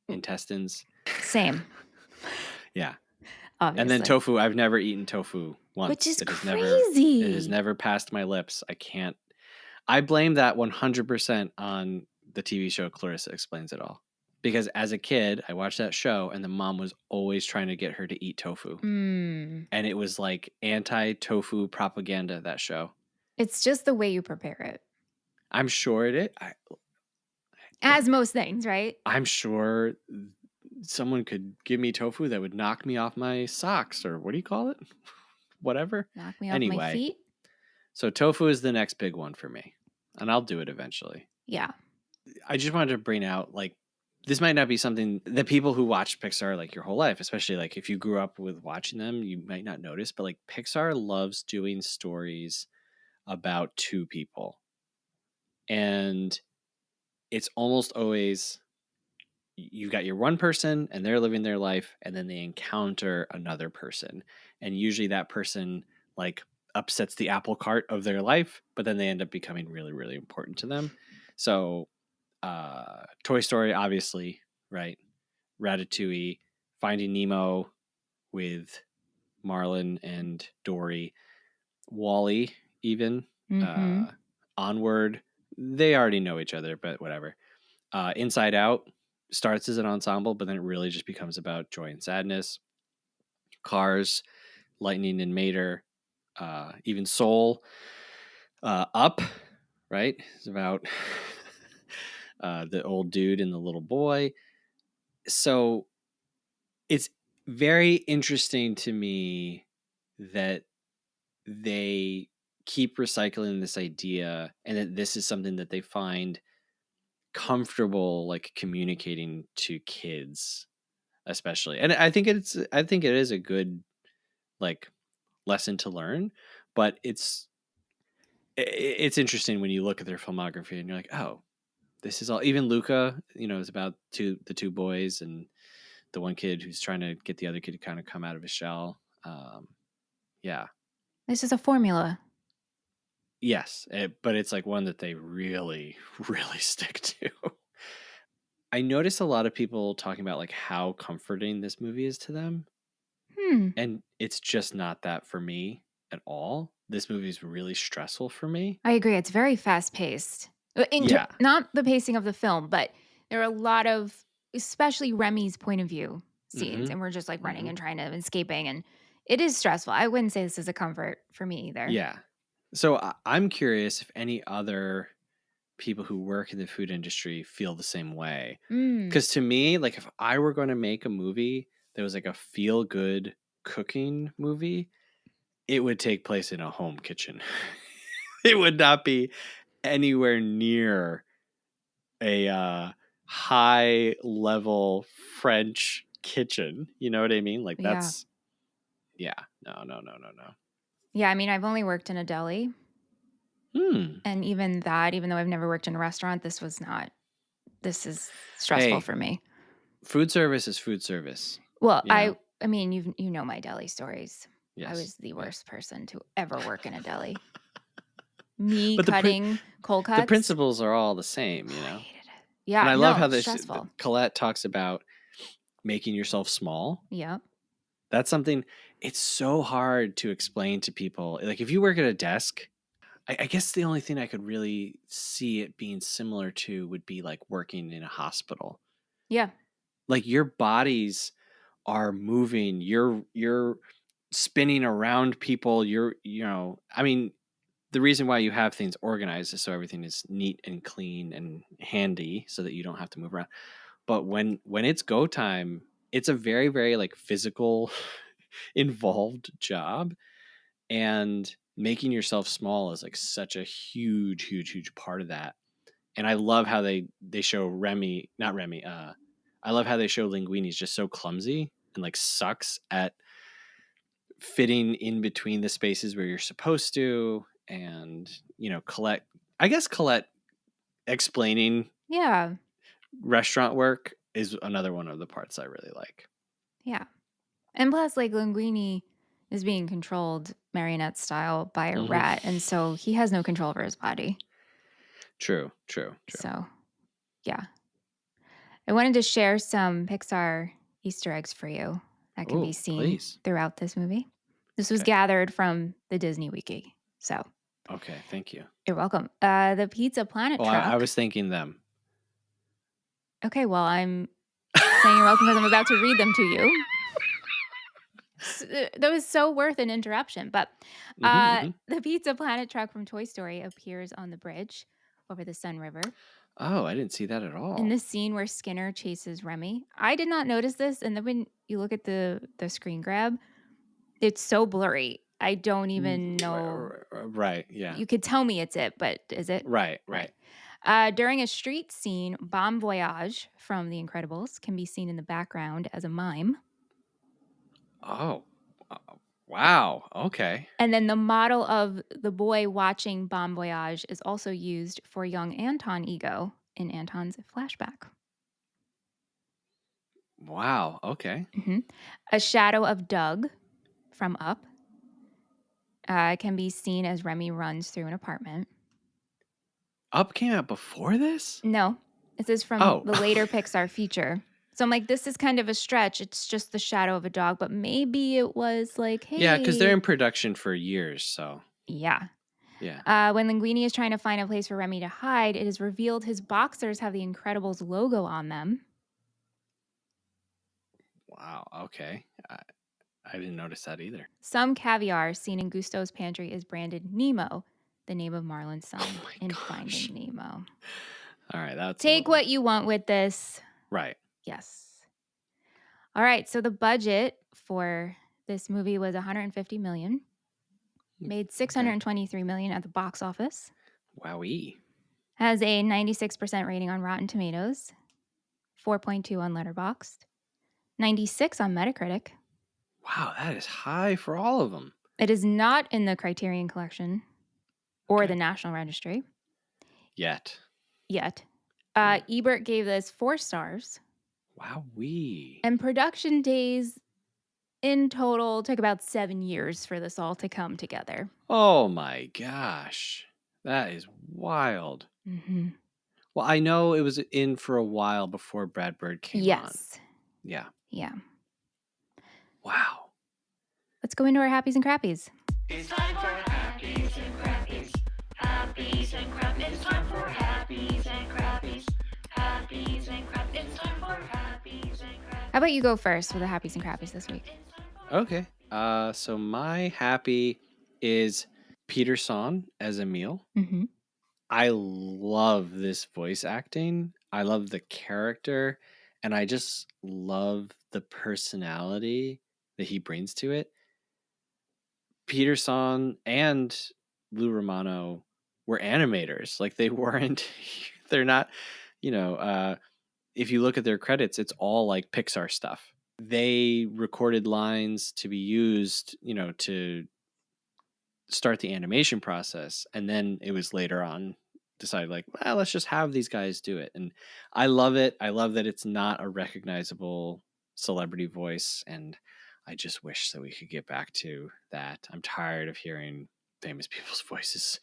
C: intestines.
B: Same.
C: Yeah.
B: Obviously.
C: And then tofu, I've never eaten tofu once.
B: Which is crazy.
C: It has never passed my lips. I can't. I blame that 100% on the TV show Clarissa Explains It All. Because as a kid, I watched that show and the mom was always trying to get her to eat tofu. And it was like anti-tofu propaganda, that show.
B: It's just the way you prepare it.
C: I'm sure it is.
B: As most things, right?
C: I'm sure someone could give me tofu that would knock me off my socks, or what do you call it? Whatever.
B: Knock me off my feet.
C: So tofu is the next big one for me, and I'll do it eventually.
B: Yeah.
C: I just wanted to bring out, like, this might not be something that people who watch Pixar like your whole life, especially like if you grew up with watching them, you might not notice, but like Pixar loves doing stories about two people. And it's almost always you got your one person and they're living their life, and then they encounter another person. And usually that person like upsets the apple cart of their life, but then they end up becoming really, really important to them. So Toy Story, obviously, right? Ratatouille, Finding Nemo with Marlin and Dory, Wall-E, even Onward. They already know each other, but whatever. Inside Out starts as an ensemble, but then it really just becomes about joy and sadness. Cars, Lightning and Mater, even Soul, Up, right? It's about the old dude and the little boy. So it's very interesting to me that they keep recycling this idea, and that this is something that they find comfortable like communicating to kids, especially. And I think it is a good like lesson to learn, but it's interesting when you look at their filmography and you're like, oh, this is all. Even Luca, is about the two boys and the one kid who's trying to get the other kid to kind of come out of his shell. Yeah.
B: This is a formula.
C: Yes, but it's like one that they really, really stick to. I notice a lot of people talking about like how comforting this movie is to them. And it's just not that for me at all. This movie is really stressful for me.
B: I agree. It's very fast paced. Not the pacing of the film, but there are a lot of, especially Remy's point of view scenes, and we're just like running and trying to escaping, and it is stressful. I wouldn't say this is a comfort for me either.
C: Yeah. So I'm curious if any other people who work in the food industry feel the same way. Because to me, like if I were going to make a movie that was like a feel good cooking movie, it would take place in a home kitchen. It would not be anywhere near a high level French kitchen. You know what I mean? Like that's, no.
B: Yeah, I mean, I've only worked in a deli. And even though I've never worked in a restaurant, this is stressful for me.
C: Food service is food service.
B: Well, I mean, you know my deli stories.
C: Yes.
B: I was the worst person to ever work in a deli. Me cutting cold cuts.
C: The principles are all the same, you know?
B: I hated it. Yeah,
C: and I love how
B: stressful.
C: Colette talks about making yourself small.
B: Yeah.
C: That's something, it's so hard to explain to people. Like if you work at a desk, I guess the only thing I could really see it being similar to would be like working in a hospital.
B: Yeah.
C: Like your bodies are moving, you're spinning around people, I mean, the reason why you have things organized is so everything is neat and clean and handy so that you don't have to move around. But when it's go time, it's a very, very like physical involved job, and making yourself small is like such a huge, huge, huge part of that. And I love how they show I love how they show Linguini's just so clumsy and like sucks at fitting in between the spaces where you're supposed to. And, Colette explaining restaurant work is another one of the parts I really like.
B: Yeah. And plus, like, Linguini is being controlled marionette style by a rat, and so he has no control over his body.
C: True.
B: So, yeah. I wanted to share some Pixar Easter eggs for you that can be seen throughout this movie. This was gathered from the Disney Wiki. So,
C: okay, thank you.
B: You're welcome. The Pizza Planet truck.
C: I was thanking them.
B: Okay, well, I'm saying you're welcome because I'm about to read them to you. That was so worth an interruption. But the Pizza Planet truck from Toy Story appears on the bridge over the Sun River.
C: Oh, I didn't see that at all.
B: In the scene where Skinner chases Remy. I did not notice this. And then when you look at the screen grab, it's so blurry. I don't even know.
C: Right, yeah.
B: You could tell me it's it, but is it?
C: Right.
B: During a street scene, Bon Voyage from The Incredibles can be seen in the background as a mime.
C: Oh, Wow. Okay.
B: And then the model of the boy watching Bon Voyage is also used for young Anton Ego in Anton's flashback.
C: Wow. Okay.
B: Mm-hmm. A shadow of Doug from Up can be seen as Remy runs through an apartment.
C: Up came out before this?
B: No, this is from the later Pixar feature. So I'm like, this is kind of a stretch. It's just the shadow of a dog, but maybe it was like, hey.
C: Yeah, because they're in production for years, so.
B: Yeah.
C: Yeah.
B: When Linguini is trying to find a place for Remy to hide, it is revealed his boxers have the Incredibles logo on them.
C: Wow. Okay. I didn't notice that either.
B: Some caviar seen in Gusteau's pantry is branded Nemo, the name of Marlin's son in Finding Nemo.
C: All right, that's
B: Take what you want with this.
C: Right.
B: Yes. All right, so the budget for this movie was $150 million. Made $623 million at the box office.
C: Wowee.
B: Has a 96% rating on Rotten Tomatoes, 4.2 on Letterboxd, 96 on Metacritic.
C: Wow, that is high for all of them.
B: It is not in the Criterion Collection or the National Registry. Yet. Ebert gave this 4 stars.
C: Wowee.
B: And production days in total took about 7 years for this all to come together.
C: Oh my gosh. That is wild.
B: Mm-hmm.
C: Well, I know it was in for a while before Brad Bird came on.
B: Yes.
C: Yeah.
B: Yeah.
C: Wow.
B: Let's go into our happies and crappies.
A: It's time for happies and crappies. Happies and crappies. It's time for happies and crappies. Happies and crappies. It's time for happies and crappies.
B: How about you go first with the happies and crappies this week?
C: Okay. So my happy is Peter Son as Emile.
B: Mm-hmm.
C: I love this voice acting. I love the character, and I just love the personality that he brings to it. Peter Son and Lou Romano were animators. Like they weren't, they're not, if you look at their credits, it's all like Pixar stuff. They recorded lines to be used, to start the animation process. And then it was later on decided like, well, let's just have these guys do it. And I love it. I love that it's not a recognizable celebrity voice. And I just wish that we could get back to that. I'm tired of hearing famous people's voices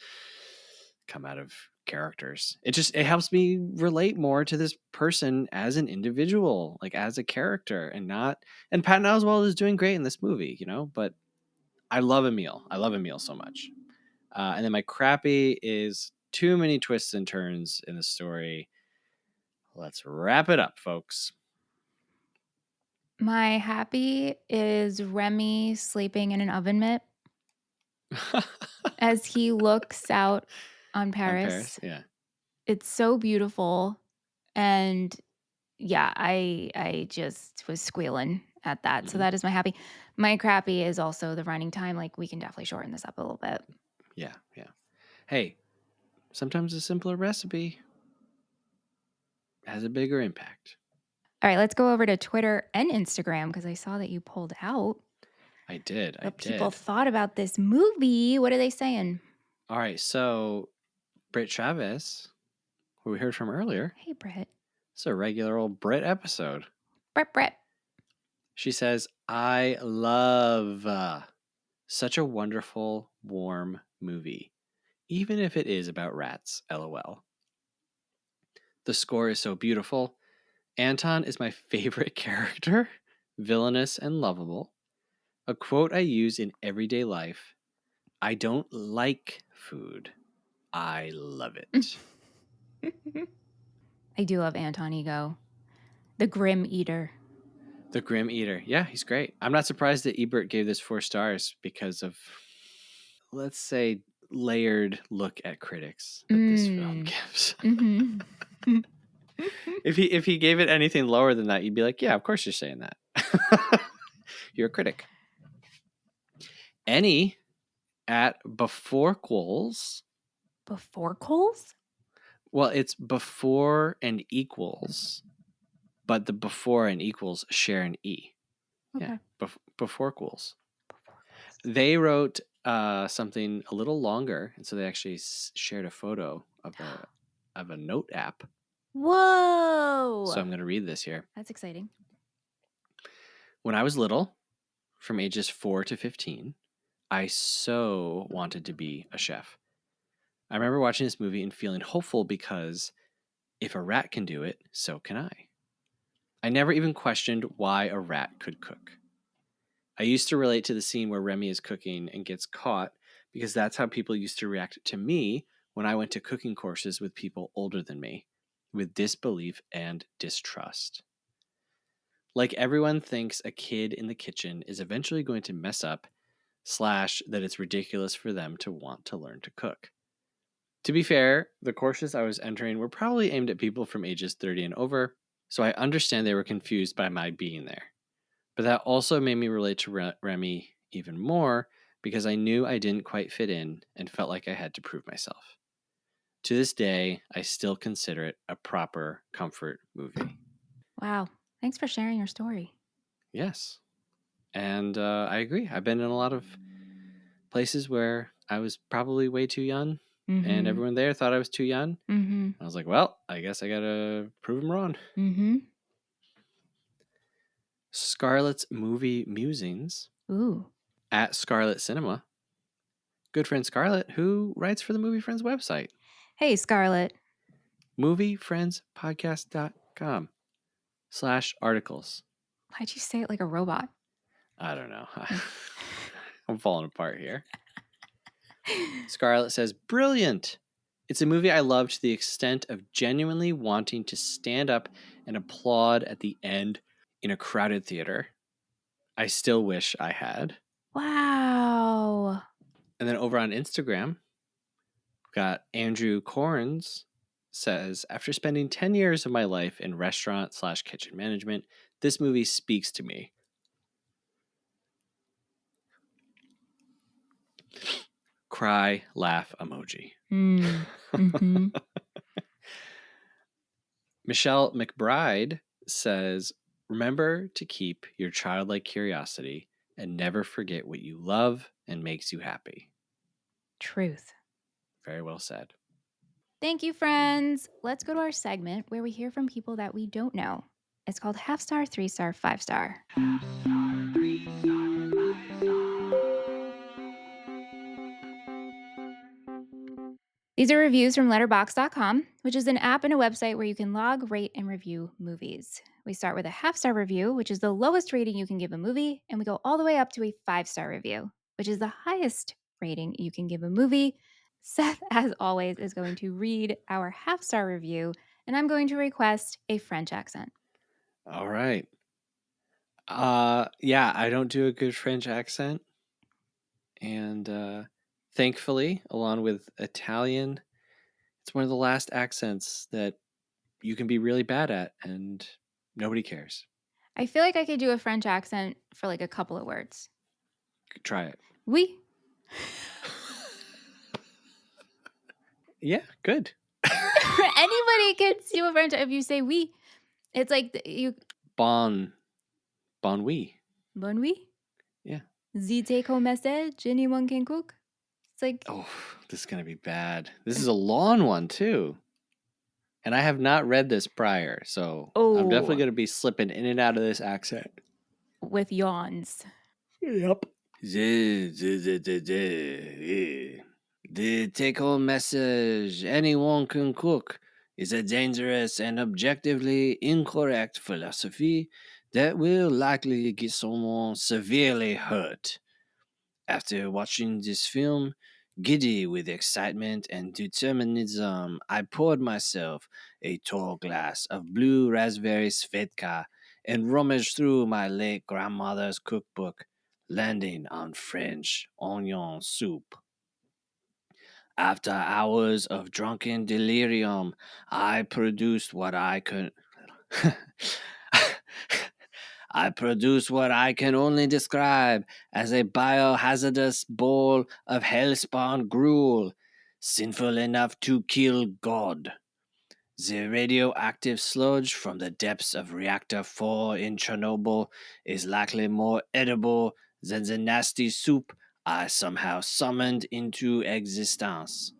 C: come out of characters. It helps me relate more to this person as an individual, like as a character, and Patton Oswalt is doing great in this movie, but I love Emile. I love Emile so much. And then my crappy is too many twists and turns in the story. Let's wrap it up, folks.
B: My happy is Remy sleeping in an oven mitt as he looks out on Paris.
C: Yeah.
B: It's so beautiful. And yeah, I just was squealing at that. Mm-hmm. So that is my happy. My crappy is also the running time. Like we can definitely shorten this up a little bit.
C: Yeah. Hey, sometimes a simpler recipe has a bigger impact.
B: All right, let's go over to Twitter and Instagram because I saw that you pulled out.
C: I did.
B: What people thought about this movie. What are they saying?
C: All right, so Britt Chavez, who we heard from earlier.
B: Hey, Britt.
C: It's a regular old Britt episode.
B: Britt.
C: She says, I love such a wonderful, warm movie, even if it is about rats, LOL. The score is so beautiful. Anton is my favorite character, villainous and lovable. A quote I use in everyday life, I don't like food. I love it.
B: I do love Anton Ego. The Grim Eater.
C: The Grim Eater. Yeah, he's great. I'm not surprised that Ebert gave this 4 stars because of, let's say, layered look at critics that this film gives. Mm-hmm. If he gave it anything lower than that, you'd be like, yeah, of course you're saying that. You're a critic. Any at Before Quoles.
B: Before Quoles?
C: Well, it's before and equals, but the before and equals share an E.
B: Okay.
C: Yeah, Before Quoles. They wrote something a little longer, and so they actually shared a photo of a note app.
B: Whoa!
C: So I'm going to read this here.
B: That's exciting.
C: When I was little, from ages 4 to 15, I so wanted to be a chef. I remember watching this movie and feeling hopeful because if a rat can do it, so can I. I never even questioned why a rat could cook. I used to relate to the scene where Remy is cooking and gets caught because that's how people used to react to me when I went to cooking courses with people older than me, with disbelief and distrust. Like everyone thinks a kid in the kitchen is eventually going to mess up, / that it's ridiculous for them to want to learn to cook. To be fair, the courses I was entering were probably aimed at people from ages 30 and over, so I understand they were confused by my being there. But that also made me relate to Remy even more because I knew I didn't quite fit in and felt like I had to prove myself. To this day, I still consider it a proper comfort movie.
B: Wow. Thanks for sharing your story.
C: Yes. And I agree. I've been in a lot of places where I was probably way too young, and everyone there thought I was too young. I was like, well, I guess I got to prove them wrong. Scarlett's Movie Musings.
B: Ooh.
C: At Scarlett Cinema. Good friend Scarlett, who writes for the Movie Friends website.
B: Hey, Scarlett.
C: moviefriendspodcast.com/articles.
B: Why'd you say it like a robot?
C: I don't know. I'm falling apart here. Scarlett says, brilliant. It's a movie I love to the extent of genuinely wanting to stand up and applaud at the end in a crowded theater. I still wish I had.
B: Wow.
C: And then over on Instagram, we've got Andrew Corns says, after spending 10 years of my life in restaurant / kitchen management, this movie speaks to me. Cry, laugh emoji. Michelle McBride says, remember to keep your childlike curiosity and never forget what you love and makes you happy.
B: Truth.
C: Very well said.
B: Thank you, friends. Let's go to our segment where we hear from people that we don't know. It's called Half Star, 3-Star, 5-Star. These are reviews from letterboxd.com, which is an app and a website where you can log, rate, and review movies. We start with a half-star review, which is the lowest rating you can give a movie, and we go all the way up to a 5-star review, which is the highest rating you can give a movie. Seth, as always, is going to read our half-star review, and I'm going to request a French accent.
C: All right. Yeah, I don't do a good French accent. And thankfully, along with Italian, it's one of the last accents that you can be really bad at and nobody cares.
B: I feel like I could do a French accent for like a couple of words.
C: Try it.
B: Oui.
C: Yeah, good.
B: Anybody can do a French. If you say oui, it's like you.
C: Bon oui.
B: Bon oui.
C: Yeah.
B: Zite comme message, anyone can cook. It's like.
C: Oh, this is gonna be bad. This is a long one too, and I have not read this prior, so I'm definitely gonna be slipping in and out of this accent
B: with yawns.
C: Yep. The take-home message, anyone can cook, is a dangerous and objectively incorrect philosophy that will likely get someone severely hurt. After watching this film, giddy with excitement and determinism, I poured myself a tall glass of blue raspberry svedka and rummaged through my late grandmother's cookbook, landing on French onion soup. After hours of drunken delirium, I produced what I could. I produced what I can only describe as a biohazardous bowl of hellspawn gruel, sinful enough to kill God. The radioactive sludge from the depths of Reactor 4 in Chernobyl is likely more edible than the nasty soup I somehow summoned into existence.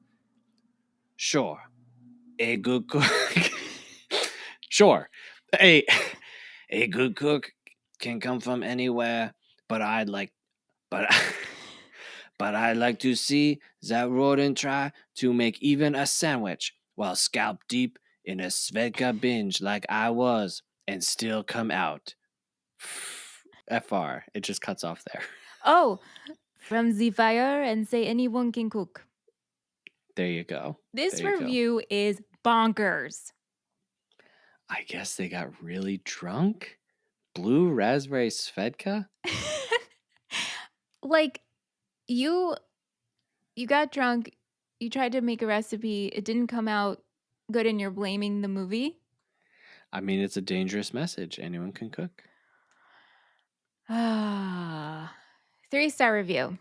C: Sure, a good cook. Sure, a good cook can come from anywhere, but I'd like, but but I'd like to see that rodent try to make even a sandwich while scalp deep in a Svedka binge like I was, and still come out. FR. It just cuts off there.
B: Oh, from the fire and say anyone can cook.
C: There you go.
B: This
C: There you go.
B: review is bonkers.
C: I guess they got really drunk. Blue raspberry Svedka?
B: Like, you got drunk, you tried to make a recipe, it didn't come out good, and you're blaming the movie?
C: I mean, it's a dangerous message. Anyone can cook.
B: 3-star review.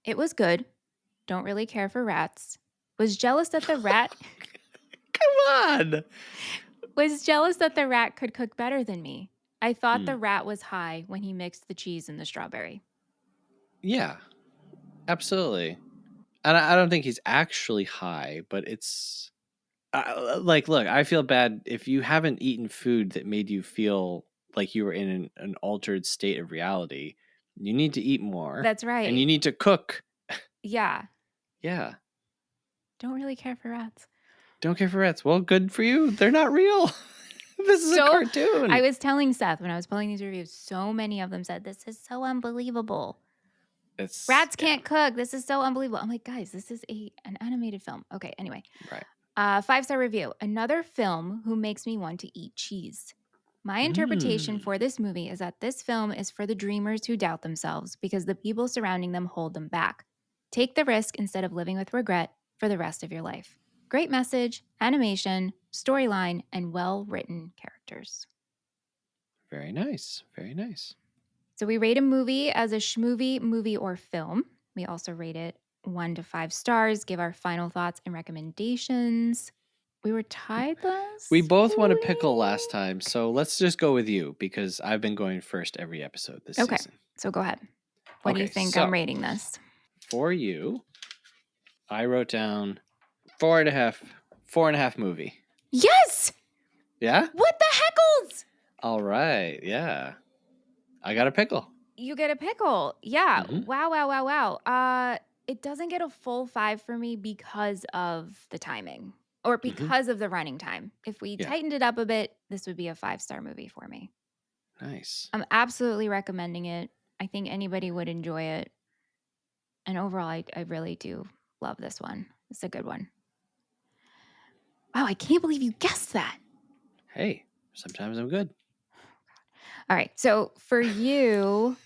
B: It was good. Don't really care for rats. Was jealous that the rat
C: Come on.
B: was jealous that the rat could cook better than me. I thought the rat was high when he mixed the cheese and the strawberry.
C: Yeah, absolutely. And I don't think he's actually high, but it's like, look, I feel bad if you haven't eaten food that made you feel like you were in an altered state of reality. You need to eat more.
B: That's right.
C: And you need to cook.
B: Yeah.
C: Yeah.
B: Don't really care for rats.
C: Don't care for rats. Well, good for you. They're not real. This is a cartoon.
B: I was telling Seth when I was pulling these reviews, so many of them said, this is so unbelievable. Rats can't cook. This is so unbelievable. I'm like, guys, this is an animated film. Okay, anyway.
C: Right.
B: 5-star review. Another film who makes me want to eat cheese. My interpretation for this movie is that this film is for the dreamers who doubt themselves because the people surrounding them hold them back. Take the risk instead of living with regret for the rest of your life. Great message, animation, storyline, and well-written characters.
C: Very nice. Very nice.
B: So we rate a movie as a schmovie, movie, or film. We also rate it 1 to 5 stars, give our final thoughts and recommendations. We were tied last
C: We both won a pickle
B: week.
C: last time, so let's just go with you because I've been going first every episode this season.
B: So go ahead. What do you think I'm rating this?
C: For you, I wrote down 4.5 movie.
B: Yes!
C: Yeah?
B: What the heckles?
C: All right. Yeah. I got a pickle.
B: You get a pickle. Yeah.
C: Mhm.
B: Wow. It doesn't get a full 5 for me because of the timing or because of the running time. If we tightened it up a bit, this would be a 5-star movie for me.
C: Nice.
B: I'm absolutely recommending it. I think anybody would enjoy it. And overall, I really do love this one. It's a good one. Wow, I can't believe you guessed that.
C: Hey, sometimes I'm good.
B: All right. So for you,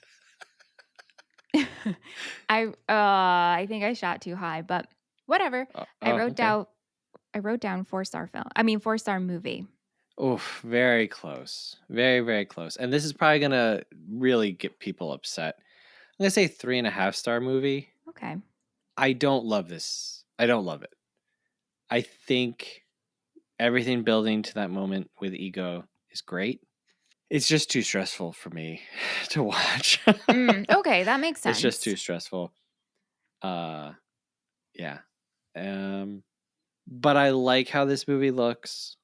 B: I think I shot too high, but whatever. I wrote down 4-star film. 4-star movie.
C: Oof, very close. Very, very close. And this is probably going to really get people upset. I'm going to say 3.5-star movie.
B: Okay.
C: I don't love this. I don't love it. I think everything building to that moment with Ego is great. It's just too stressful for me to watch.
B: Okay, that makes sense.
C: It's just too stressful. Yeah. But I like how this movie looks.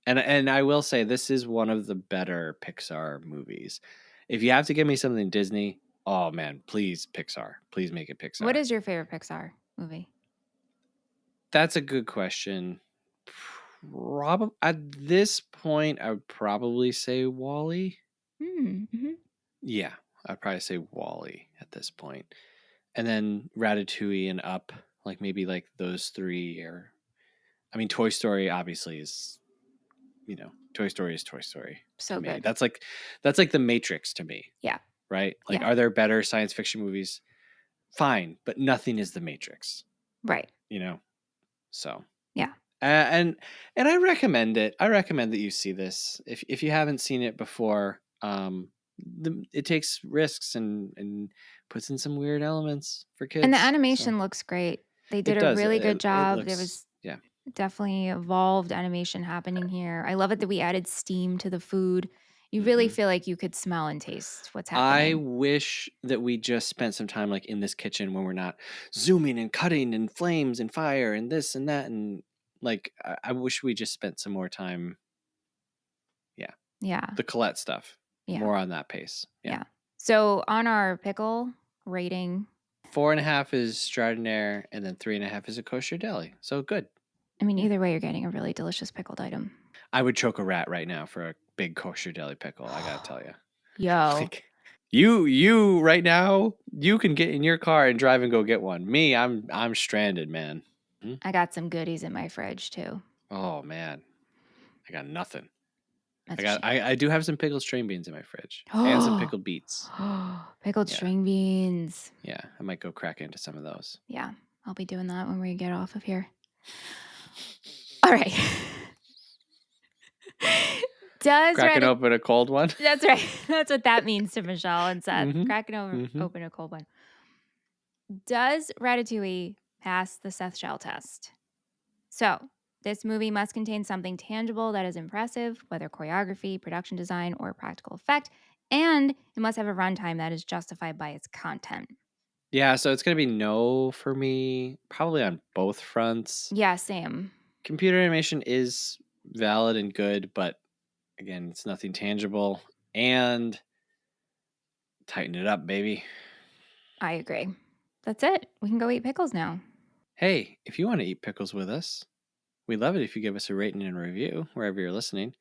C: And I will say this is one of the better Pixar movies. If you have to give me something Disney, oh man, please Pixar. Please make it Pixar.
B: What is your favorite Pixar movie?
C: That's a good question. At this point, I would probably say WALL-E.
B: Mm-hmm.
C: Yeah, I'd probably say WALL-E at this point. And then Ratatouille and Up, like maybe like those three are. I mean, Toy Story obviously is, Toy Story is Toy Story.
B: So
C: to me.
B: good.
C: That's like the Matrix to me.
B: Yeah.
C: Right? Like, are there better science fiction movies? Fine, but nothing is the Matrix.
B: Right.
C: So.
B: Yeah.
C: And I recommend it. I recommend that you see this if you haven't seen it before. It takes risks and puts in some weird elements for kids.
B: And the animation looks great. They did a really good job. There was definitely evolved animation happening here. I love it that we added steam to the food You really feel like you could smell and taste what's
C: I
B: happening.
C: wish that we just spent some time like in this kitchen when we're not zooming and cutting and flames and fire and this and that, and like I wish we just spent some more time.
B: Yeah.
C: The Colette stuff.
B: Yeah.
C: More on that pace.
B: Yeah. So on our pickle rating,
C: 4.5 is Stradinaire, and then 3.5 is a kosher deli. So good.
B: I mean, either way, you're getting a really delicious pickled item.
C: I would choke a rat right now for a big kosher deli pickle. I gotta tell you.
B: Yo.
C: Like, you right now, you can get in your car and drive and go get one. Me, I'm stranded, man.
B: I got some goodies in my fridge too.
C: Oh man, I got nothing.
B: That's
C: I do have some pickled string beans in my fridge and some pickled beets.
B: Pickled string beans.
C: Yeah, I might go crack into some of those.
B: Yeah, I'll be doing that when we get off of here. All right.
C: Cracking open a cold one?
B: That's right. That's what that means to Michelle and Seth. Cracking open a cold one. Does Ratatouille pass the Seth Shell test? So, this movie must contain something tangible that is impressive, whether choreography, production design, or practical effect, and it must have a runtime that is justified by its content.
C: Yeah, so it's going to be no for me, probably on both fronts.
B: Yeah, same.
C: Computer animation is valid and good, but again, it's nothing tangible. And tighten it up, baby.
B: I agree. That's it. We can go eat pickles now.
C: Hey, if you want to eat pickles with us, we'd love it if you give us a rating and a review wherever you're listening.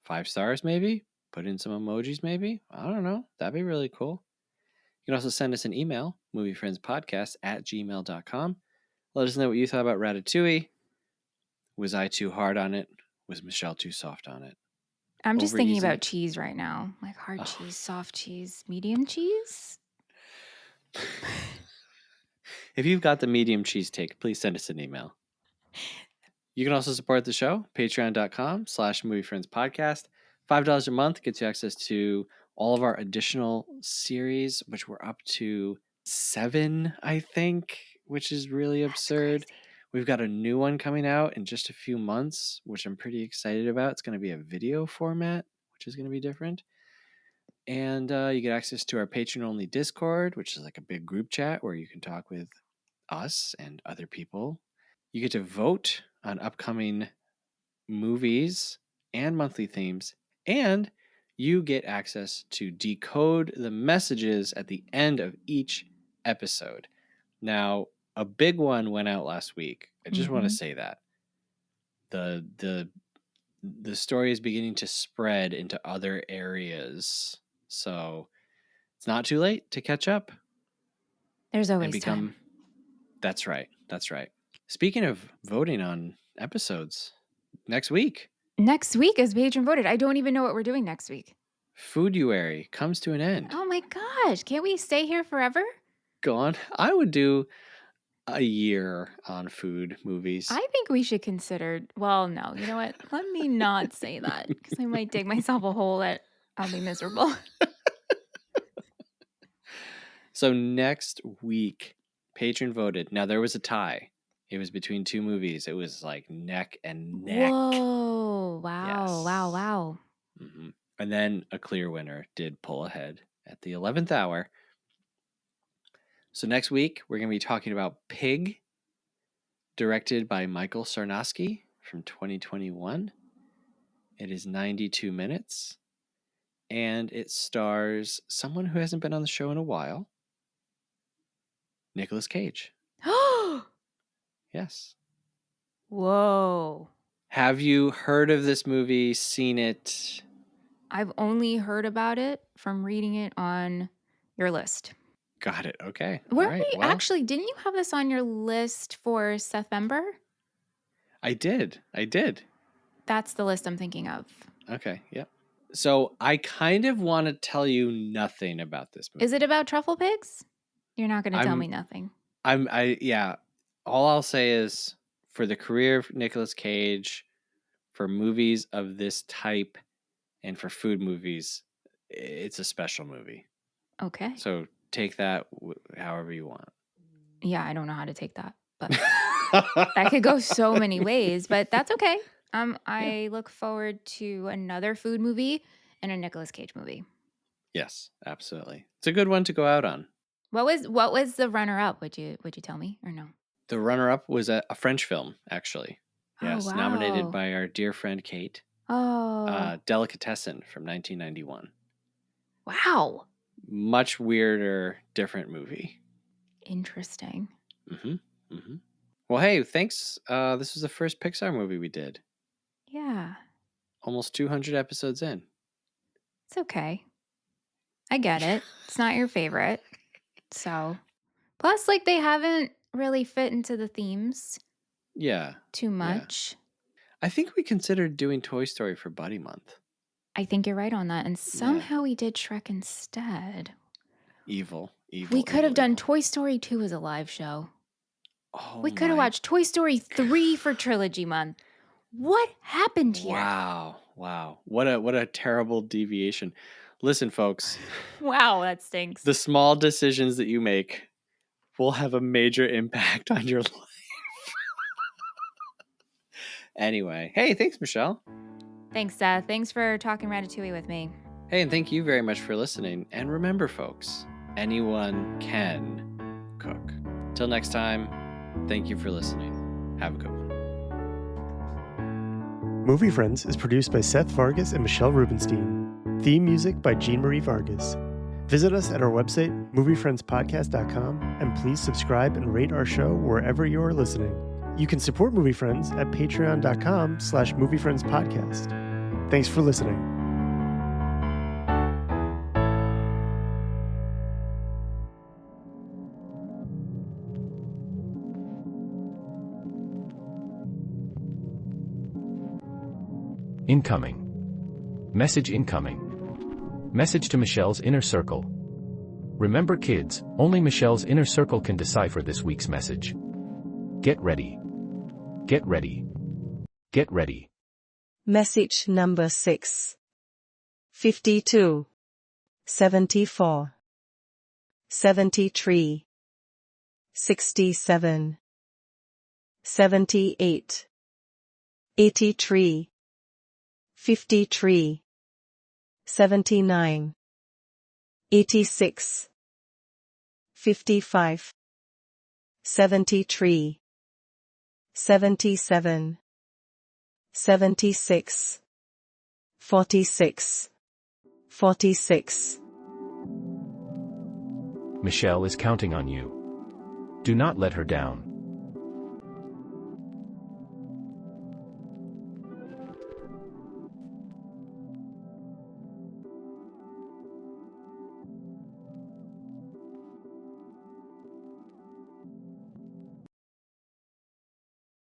C: 5 stars, maybe? Put in some emojis, maybe? I don't know. That'd be really cool. You can also send us an email, moviefriendspodcast@gmail.com. Let us know what you thought about Ratatouille. Was I too hard on it? Was Michelle too soft on it?
B: I'm just thinking about cheese right now. Like hard cheese, soft cheese, medium cheese.
C: If you've got the medium cheese take, please send us an email. You can also support the show, patreon.com/moviefriendspodcast. $5 a month gets you access to all of our additional series, which we're up to 7, I think, which is really absurd.
B: Crazy.
C: We've got a new one coming out in just a few months, which I'm pretty excited about. It's going to be a video format, which is going to be different. And you get access to our patron-only Discord, which is like a big group chat where you can talk with us and other people. You get to vote on upcoming movies and monthly themes, and you get access to decode the messages at the end of each episode. Now, a big one went out last week. I just want to say that. The story is beginning to spread into other areas. So it's not too late to catch up.
B: There's always time.
C: That's right. Speaking of voting on episodes, next week is
B: patron voted. I don't even know what we're doing next week.
C: Fooduary comes to an end.
B: Oh my gosh. Can't we stay here forever?
C: Go on. I would do a year on food movies.
B: I think we should consider, well, no, you know what? Let me not say that because I might dig myself a hole that I'll be miserable.
C: So next week, patron voted. Now there was a tie. It was between 2 movies. It was like neck and neck.
B: Whoa. Wow.
C: Yes.
B: Wow.
C: Mm-hmm. And then a clear winner did pull ahead at the 11th hour. So next week, we're going to be talking about Pig, directed by Michael Sarnowski from 2021. It is 92 minutes, and it stars someone who hasn't been on the show in a while, Nicolas Cage. Yes.
B: Whoa.
C: Have you heard of this movie, seen it?
B: I've only heard about it from reading it on your list.
C: Got it. Okay.
B: Actually, didn't you have this on your list for Sethember?
C: I did.
B: That's the list I'm thinking of.
C: Okay. Yep. So I kind of want to tell you nothing about this movie.
B: Is it about truffle pigs? You're not going to tell me nothing.
C: Yeah. All I'll say is for the career of Nicolas Cage, for movies of this type, and for food movies, it's a special movie.
B: Okay.
C: So take that however you want.
B: Yeah, I don't know how to take that, but that could go so many ways, but that's okay. I look forward to another food movie, in a Nicolas Cage movie.
C: Yes, absolutely. It's a good one to go out on.
B: What was the runner-up? Would you tell me or no?
C: The runner-up was a French film, actually. Yes,
B: Oh, wow.
C: Nominated by our dear friend Kate.
B: Oh.
C: Delicatessen from 1991.
B: Wow.
C: Much weirder, different movie.
B: Interesting.
C: Mm-hmm. Mm-hmm. Well, hey, thanks. This was the first Pixar movie we did.
B: Yeah.
C: Almost 200 episodes in.
B: It's okay. I get it. It's not your favorite. So, plus, like, they haven't really fit into the themes.
C: Yeah.
B: Too much.
C: Yeah. I think we considered doing Toy Story for Buddy Month.
B: I think you're right on that. And somehow we did Shrek instead.
C: Evil.
B: We could have done Toy Story 2 as a live show.
C: Oh,
B: we could have watched Toy Story 3 for Trilogy Month. What happened here?
C: Wow. What a terrible deviation. Listen, folks.
B: Wow, that stinks.
C: The small decisions that you make will have a major impact on your life. Anyway, hey, thanks, Michelle.
B: Thanks, Seth. Thanks for talking Ratatouille with me.
C: Hey, and thank you very much for listening. And remember, folks, anyone can cook. Till next time, thank you for listening. Have a good one.
D: Movie Friends is produced by Seth Vargas and Michelle Rubenstein. Theme music by Jean Marie Vargas. Visit us at our website, moviefriendspodcast.com, and please subscribe and rate our show wherever you are listening. You can support Movie Friends at patreon.com/moviefriendspodcast. Thanks for listening.
E: Incoming. Message incoming. Message to Michelle's inner circle. Remember, kids, only Michelle's inner circle can decipher this week's message. Get ready. Get ready. Get ready.
F: Message number 6. 52. 74. 73. 67. 78. 83. 53. 79. 86. 55. 73. 77. 76. 46. 46.
E: Michelle is counting on you. Do not let her down.